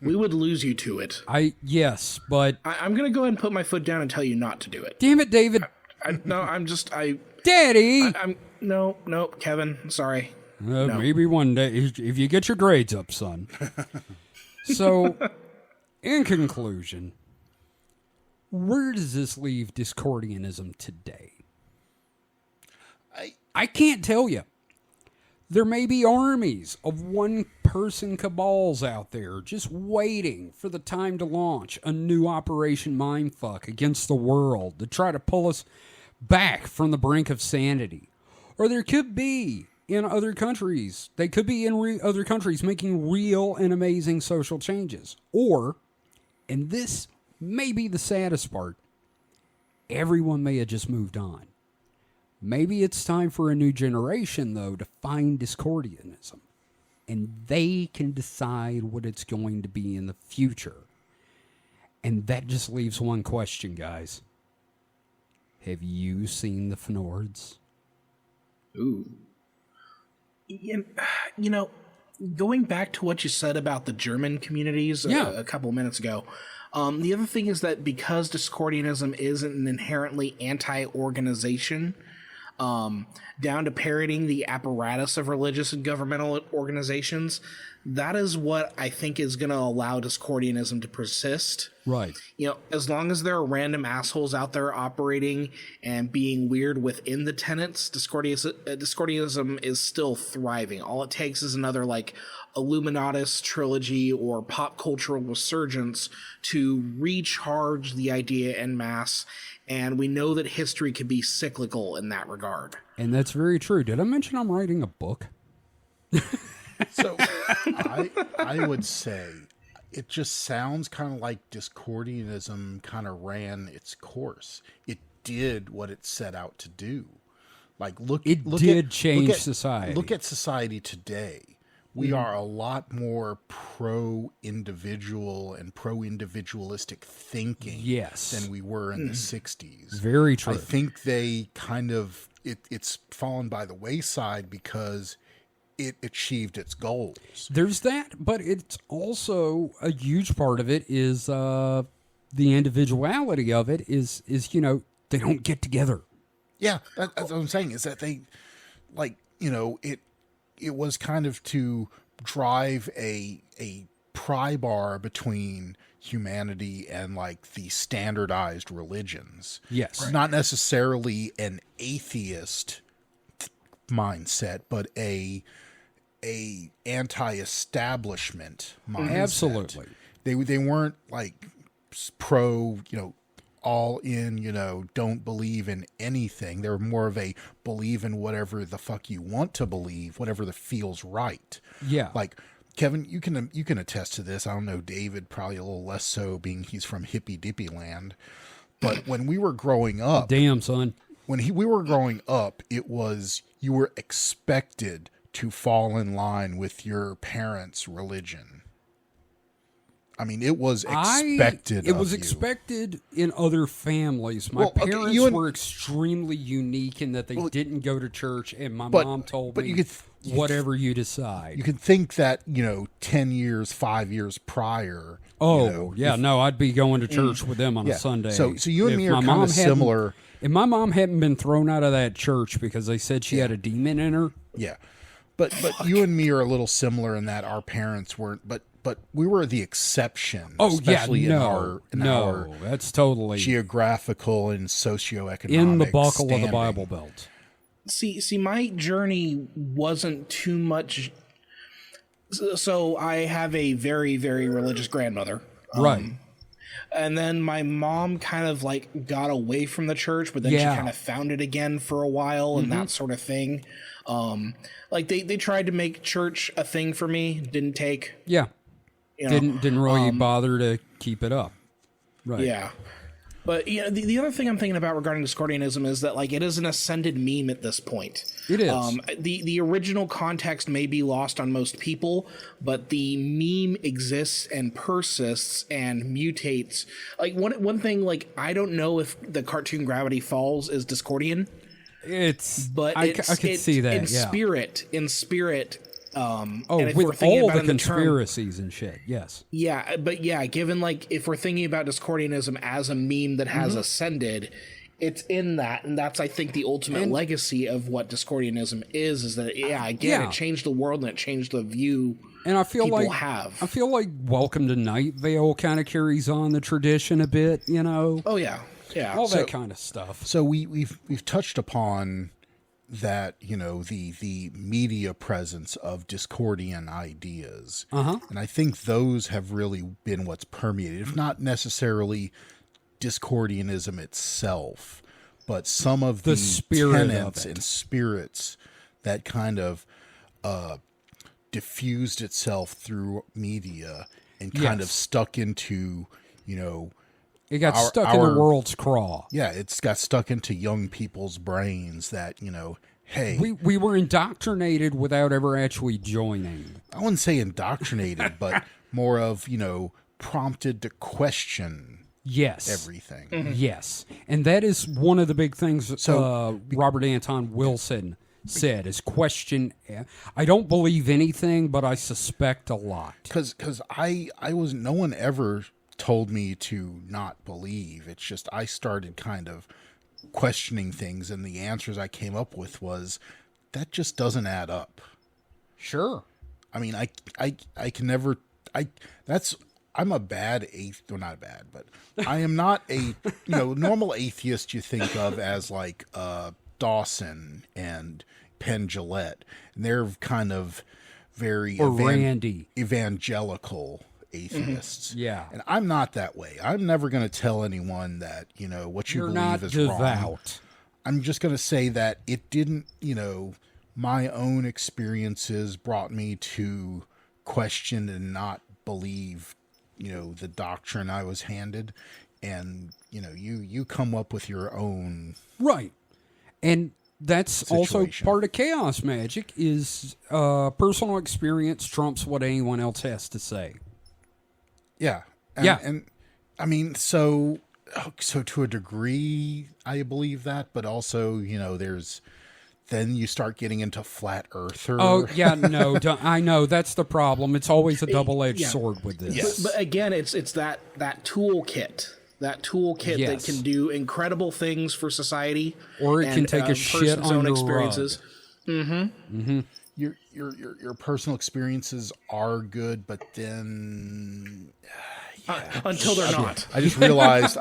We would lose you to it. Yes, but I'm going to go ahead and put my foot down and tell you not to do it. Damn it, David. Daddy! No, Kevin, sorry. No. Maybe one day, if you get your grades up, son. So, in conclusion, where does this leave Discordianism today? I can't tell you. There may be armies of one-person cabals out there just waiting for the time to launch a new Operation Mindfuck against the world to try to pull us back from the brink of sanity. Or there could be in other countries. They could be in other countries making real and amazing social changes. Or, and this may be the saddest part, everyone may have just moved on. Maybe it's time for a new generation, though, to find Discordianism. And they can decide what it's going to be in the future. And that just leaves one question, guys. Have you seen the Fnords? Ooh. You know, going back to what you said about the German communities a couple minutes ago, the other thing is that because Discordianism isn't an inherently anti-organization, down to parroting the apparatus of religious and governmental organizations, that is what I think is going to allow Discordianism to persist. Right. You know, as long as there are random assholes out there operating and being weird within the tenets, Discordianism is still thriving. All it takes is another, like, Illuminatus trilogy or pop cultural resurgence to recharge the idea en masse, and we know that history can be cyclical in that regard. And that's very true. Did I mention I'm writing a book? So I would say it just sounds kind of like Discordianism kind of ran its course. It did what it set out to do. Like look did change at society. Look at society today. We are a lot more pro-individual and pro-individualistic thinking than we were in the 60s. Very true. I think they kind of, it's fallen by the wayside because it achieved its goals. There's that, but it's also a huge part of it is the individuality of it is you know, they don't get together. Yeah, that's what I'm saying, is that they, like, you know, it was kind of to drive a pry bar between humanity and, like, the standardized religions. Yes. Right. Not necessarily an atheist mindset, but a anti-establishment mindset. Absolutely. They weren't, like, pro, you know, all in, you know, don't believe in anything. They're more of a believe in whatever the fuck you want to believe, whatever that feels right. Yeah. Like, Kevin, you can attest to this. I don't know, David probably a little less so, being he's from hippy dippy land. But when we were growing up, damn son, we were growing up, it was, you were expected to fall in line with your parents' religion. I mean, it was expected. It was expected in other families. My parents were extremely unique in that they didn't go to church, and my mom told me, whatever you decide. You could think that, you know, 10 years, 5 years prior. Oh, I'd be going to church with them on a Sunday. So you and me are kind of similar. If my mom hadn't been thrown out of that church because they said she had a demon in her. Yeah. But you and me are a little similar in that our parents weren't, but we were the exception. Especially in our that's totally geographical and socioeconomic in the buckle standing. of the Bible Belt. See, my journey wasn't too much. So I have a very, very religious grandmother, right? And then my mom kind of like got away from the church, but then she kind of found it again for a while and that sort of thing. Like they tried to make church a thing for me, didn't take. Yeah. You know, didn't really bother to keep it up. Right. Yeah. But you know, the other thing I'm thinking about regarding Discordianism is that, like, it is an ascended meme at this point. It is. The original context may be lost on most people, but the meme exists and persists and mutates. Like one thing, like, I don't know if the cartoon Gravity Falls is Discordian. I could see that in spirit. With all the conspiracies and shit, yes. Yeah, but given, like, if we're thinking about Discordianism as a meme that has ascended, it's in that, and that's, I think, the ultimate legacy of what Discordianism is that, it changed the world and it changed the view and I feel people like have. I feel like Welcome to Night Vale kind of carries on the tradition a bit, you know? Oh, yeah. Yeah. All that kind of stuff. So we've touched upon that, you know, the media presence of Discordian ideas. And I think those have really been what's permeated, if not necessarily Discordianism itself, but some of the tenets and spirits that kind of diffused itself through media and kind of stuck into, you know, it got stuck in the world's craw. Yeah, it's got stuck into young people's brains that, you know, hey. We were indoctrinated without ever actually joining. I wouldn't say indoctrinated, but more of, you know, prompted to question everything. Yes. And that is one of the big things Robert Anton Wilson said, is question. I don't believe anything, but I suspect a lot. Because I was, no one ever told me to not believe. It's just I started kind of questioning things, and the answers I came up with was that just doesn't add up. Sure. I mean, I can never, I'm a bad well, not bad, but I am not a, normal atheist you think of as like, Dawson and Penn Jillette. And they're kind of very Randy. evangelical atheists. Yeah. And I'm not that way. I'm never going to tell anyone that, what you You're believe not is devout. wrong. I'm just going to say that it didn't, my own experiences brought me to question and not believe, the doctrine I was handed. And, you come up with your own. Right. And that's also Situation. part of chaos magic is personal experience trumps what anyone else has to say. Yeah. Yeah. And I mean, so to a degree, I believe that, but also, then you start getting into flat earther. Oh, yeah, no, I know that's the problem. It's always a double-edged Yeah. sword with this. Yes. But again, it's that toolkit. That toolkit Yes. that can do incredible things for society, Or it can take a shit person's on own your experiences. Your personal experiences are good, but then Until they're not. I just realized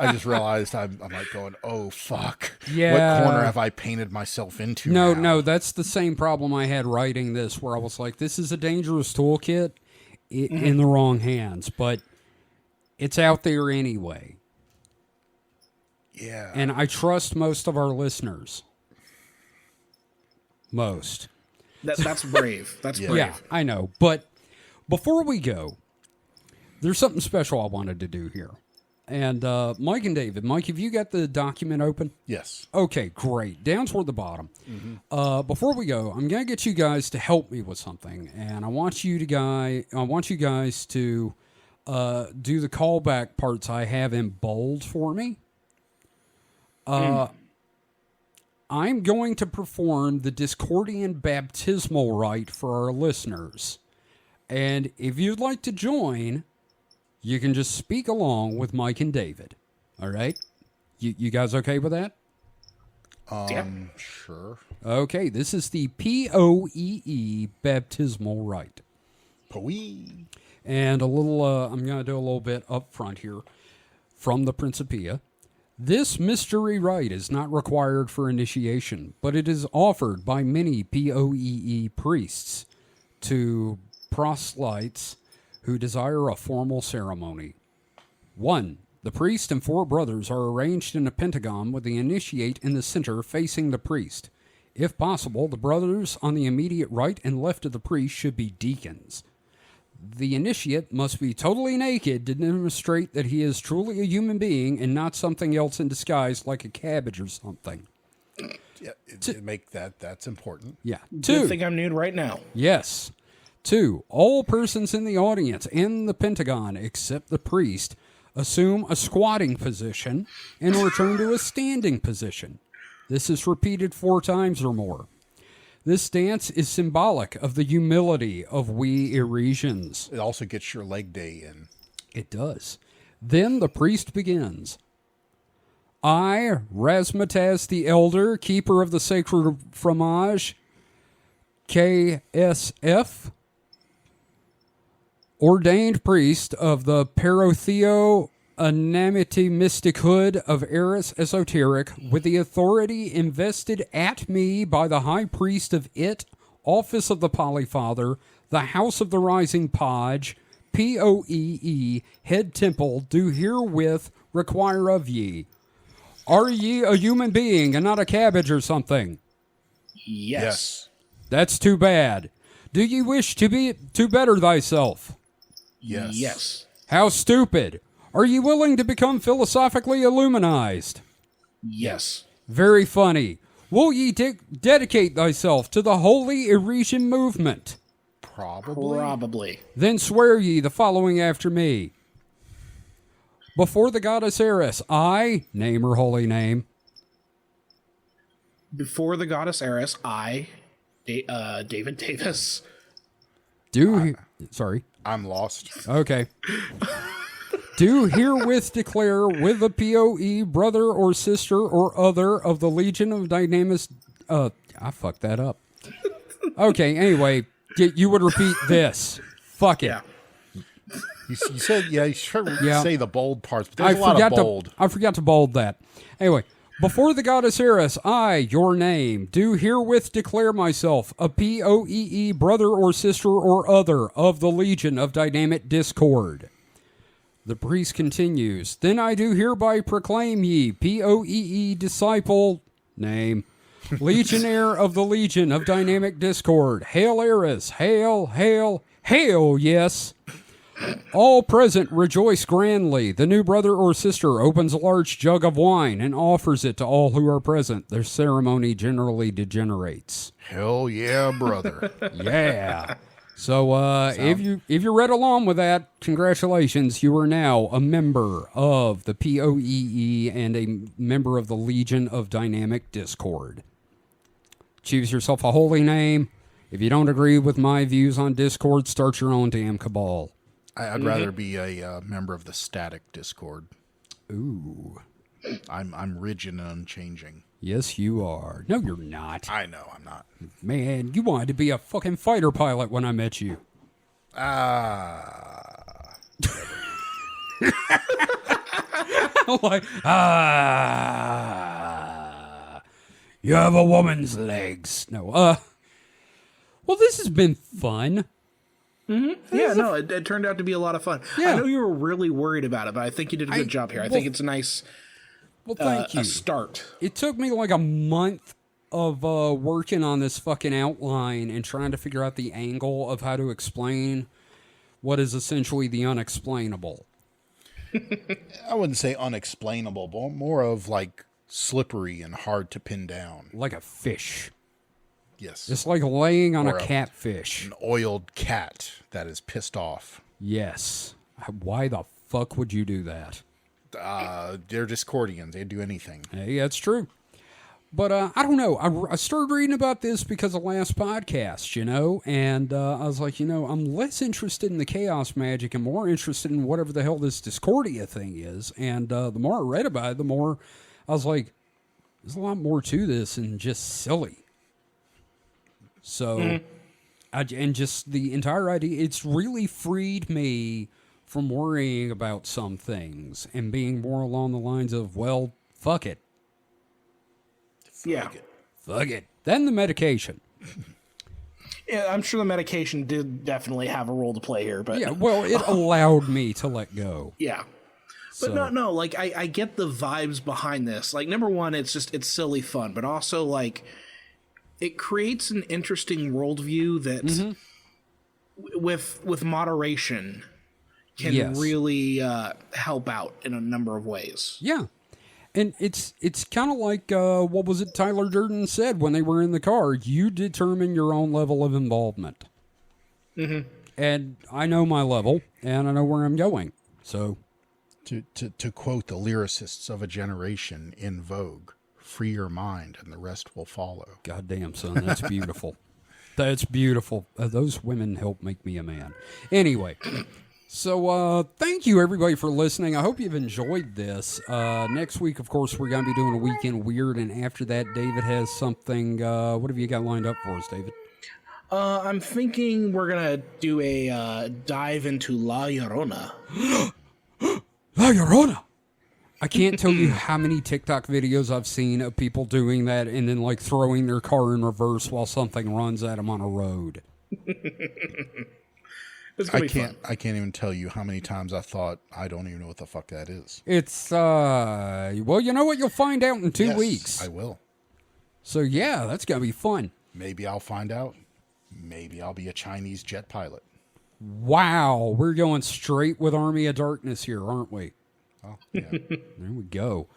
I'm like going, oh fuck. Yeah. What corner have I painted myself into? No, now? no, that's the same problem I had writing this, where I was like, this is a dangerous toolkit in the wrong hands, but it's out there anyway. Yeah. And I trust most of our listeners. Most. That's brave. That's brave. Yeah, I know. But before we go, there's something special I wanted to do here. And Mike and David, Mike, have you got the document open? Yes. Okay, great. Down toward the bottom. Before we go, I'm going to get you guys to help me with something, and I want you guys to do the callback parts I have in bold for me. I'm going to perform the Discordian baptismal rite for our listeners. And if you'd like to join, you can just speak along with Mike and David. All right? You guys okay with that? Sure. Okay, this is the POEE baptismal rite. Pwee. And a little, I'm going to do a little bit up front here from the Principia. This mystery rite is not required for initiation, but it is offered by many POEE priests to proselytes who desire a formal ceremony. 1. The priest and 4 brothers are arranged in a pentagon with the initiate in the center facing the priest. If possible, the brothers on the immediate right and left of the priest should be deacons. The initiate must be totally naked to demonstrate that he is truly a human being and not something else in disguise like a cabbage or something. Yeah, that's important. Yeah. Good 2. thing I'm nude right now. Yes. 2. All persons in the audience and the pentagon, except the priest, assume a squatting position and return to a standing position. This is repeated 4 times or more. This dance is symbolic of the humility of we Eresians. It also gets your leg day in. It does. Then the priest begins. I, Razmataz the Elder, keeper of the sacred fromage, KSF, ordained priest of the Parotheo Anamity Mystic Hood of Eris Esoteric, with the authority invested at me by the High Priest of It, Office of the Polyfather, the House of the Rising Podge, POEE, Head Temple, do herewith require of ye. Are ye a human being and not a cabbage or something? Yes. That's too bad. Do ye wish to better thyself? Yes. Yes. How stupid. Are you willing to become philosophically illuminized? Yes. Very funny. Will ye dedicate thyself to the holy Eresian movement? Probably. Probably. Then swear ye the following after me. Before the goddess Eris, I, name her holy name. Before the goddess Eris, I, David Davis, Sorry. I'm lost. Okay. do herewith declare with a POE brother or sister or other of the Legion of Dynamis. I fucked that up. Okay, anyway, you would repeat this. Fuck it. Yeah. You said, you should say the bold parts, but there's a lot of bold. I forgot to bold that. Anyway, before the goddess Eris, I, your name, do herewith declare myself a POEE brother or sister or other of the Legion of Dynamic Discord. The priest continues, then I do hereby proclaim ye POEE disciple, name, Legionnaire of the Legion of Dynamic Discord. Hail Eris, hail, hail, hail, yes. All present rejoice grandly. The new brother or sister opens a large jug of wine and offers it to all who are present. Their ceremony generally degenerates. Hell yeah, brother. Yeah. So if you read along with that, congratulations. You are now a member of the POEE and a member of the Legion of Dynamic Discord. Choose yourself a holy name. If you don't agree with my views on Discord, start your own damn cabal. I'd rather be a member of the static Discord. Ooh. I'm rigid and unchanging. Yes, you are. No, you're not. I know I'm not. Man, you wanted to be a fucking fighter pilot when I met you. You have a woman's legs. No, well, this has been fun. Mm-hmm. Yeah, no, it turned out to be a lot of fun. Yeah. I know you were really worried about it, but I think you did a good job here. I think it's a nice thank you. a start. It took me like a month of working on this fucking outline and trying to figure out the angle of how to explain what is essentially the unexplainable. I wouldn't say unexplainable, but more of like slippery and hard to pin down. Like a fish. Yes. It's like laying on Or a catfish. An oiled cat that is pissed off. Yes. Why the fuck would you do that? They're Discordians. They'd do anything. Hey, that's true. But I don't know. I started reading about this because of last podcast, and I was like, I'm less interested in the chaos magic and more interested in whatever the hell this Discordia thing is. And the more I read about it, the more I was like, there's a lot more to this than just silly. So, and just the entire idea, it's really freed me from worrying about some things and being more along the lines of, well, fuck it. Fuck it. Then the medication. Yeah, I'm sure the medication did definitely have a role to play here, but yeah, well, it allowed me to let go. Yeah. But no, like I get the vibes behind this. Like, number one, it's silly fun, but also like it creates an interesting worldview that with moderation can really help out in a number of ways. Yeah. And it's kind of like, what was it Tyler Durden said when they were in the car? You determine your own level of involvement. Mm-hmm. And I know my level, and I know where I'm going. So, To quote the lyricists of a generation in vogue, free your mind and the rest will follow. Goddamn, son, that's beautiful. That's beautiful. Those women help make me a man. Anyway. So, thank you, everybody, for listening. I hope you've enjoyed this. Next week, of course, we're going to be doing a Weekend Weird, and after that, David has something. What have you got lined up for us, David? I'm thinking we're going to do a dive into La Llorona. La Llorona! I can't tell you how many TikTok videos I've seen of people doing that and then, like, throwing their car in reverse while something runs at them on a road. I can't even tell you how many times I thought I don't even know what the fuck that is. It's well, you know what? You'll find out in 2 weeks. I will. So yeah, that's gonna be fun. Maybe I'll find out. Maybe I'll be a Chinese jet pilot. Wow, we're going straight with Army of Darkness here, aren't we? Oh, yeah. There we go.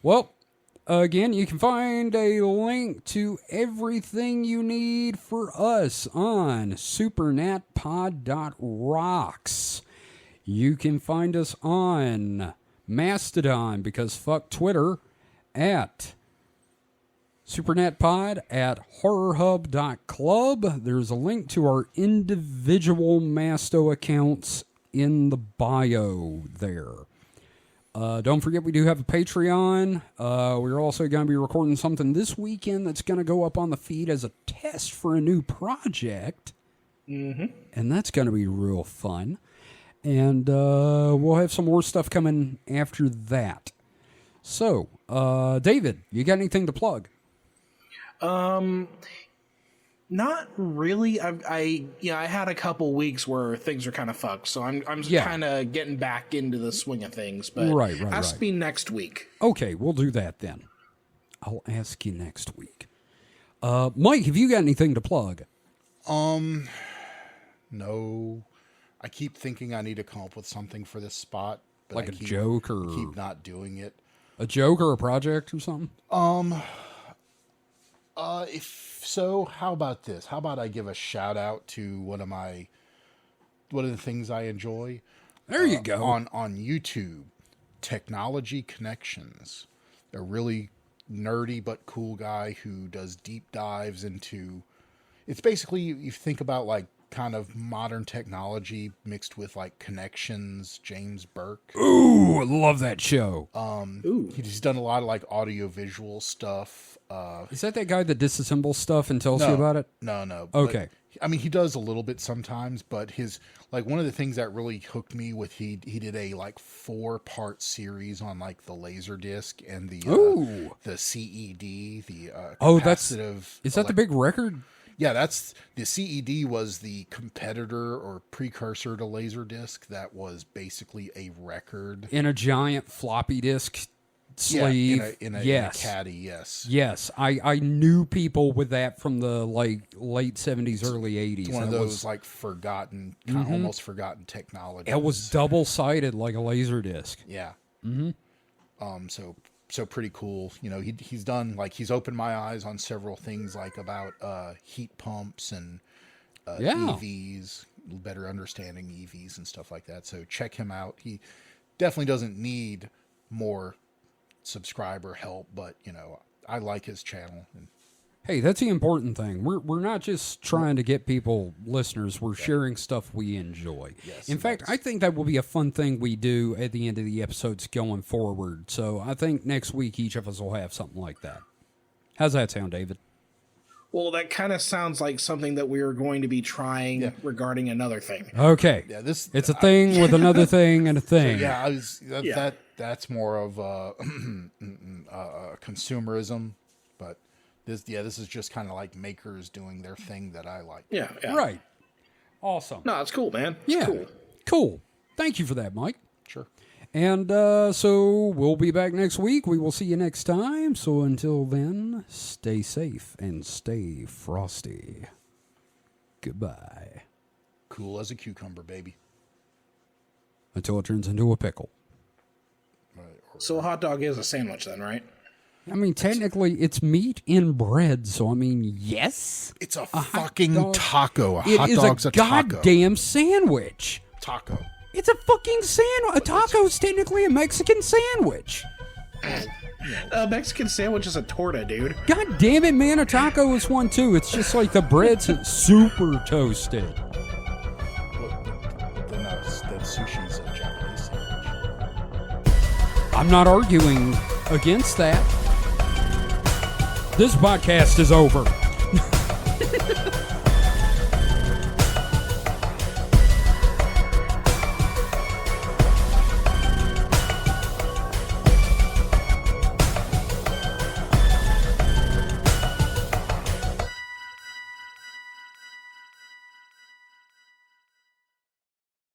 Well, again, you can find a link to everything you need for us on supernatpod.rocks. You can find us on Mastodon, because fuck Twitter, at supernatpod, at horrorhub.club. There's a link to our individual Masto accounts in the bio there. Don't forget, we do have a Patreon. We're also going to be recording something this weekend that's going to go up on the feed as a test for a new project. Mm-hmm. And that's going to be real fun. And we'll have some more stuff coming after that. So, David, you got anything to plug? Not really. I had a couple weeks where things are kind of fucked, so I'm kind of getting back into the swing of things. But ask me next week. Okay, we'll do that then. I'll ask you next week. Mike, have you got anything to plug? No. I keep thinking I need to come up with something for this spot, but like a joke or keep not doing it. A joke or a project or something? If so, how about this? How about I give a shout out to one of the things I enjoy? There you go. On YouTube, Technology Connections. A really nerdy but cool guy who does deep dives into. It's basically, you think about like kind of modern technology mixed with like Connections, James Burke. Ooh, I love that show. He's done a lot of like audio-visual stuff. Is that guy that disassembles stuff and tells you about it? No. Okay. I mean, he does a little bit sometimes, but his like one of the things that really hooked me with he did a like 4-part series on like the Laserdisc and the CED, the capacitive. Is that the big record? Yeah, that's the CED was the competitor or precursor to Laserdisc that was basically a record in a giant floppy disk sleeve. Yeah, in a caddy, yes. Yes, I knew people with that from the like late 70s, early 80s. It's one of those like forgotten, kind of almost forgotten technology. It was double-sided like a Laserdisc. Yeah. Mm-hmm. So pretty cool. You know, he's done like he's opened my eyes on several things like about heat pumps and EVs, better understanding EVs and stuff like that. So check him out. He definitely doesn't need more subscriber help, but you know, I like his channel. And hey, that's the important thing. We're not just trying to get people listeners. We're sharing stuff we enjoy. Yes, in fact, I think that will be a fun thing we do at the end of the episodes going forward. So I think next week each of us will have something like that. How's that sound, David? Well, that kind of sounds like something that we are going to be trying regarding another thing. Okay. Yeah, it's a thing with another thing and a thing. So that's more of consumerism, but this is just kind of like makers doing their thing that I like. Yeah. Right. Awesome. No, it's cool, man. It's cool. Thank you for that, Mike. Sure. And so we'll be back next week. We will see you next time. So until then, stay safe and stay frosty. Goodbye. Cool as a cucumber, baby. Until it turns into a pickle. So a hot dog is a sandwich then, right? I mean, technically, it's meat in bread. So, I mean, yes. It's a fucking taco. A hot It is dog's a a taco. goddamn sandwich. Taco. It's a fucking sandwich. A taco is technically a Mexican sandwich. A Mexican sandwich is a torta, dude. God damn it, man. A taco is one, too. It's just like the bread's super toasted. Then sushi's a Japanese sandwich. I'm not arguing against that. This podcast is over.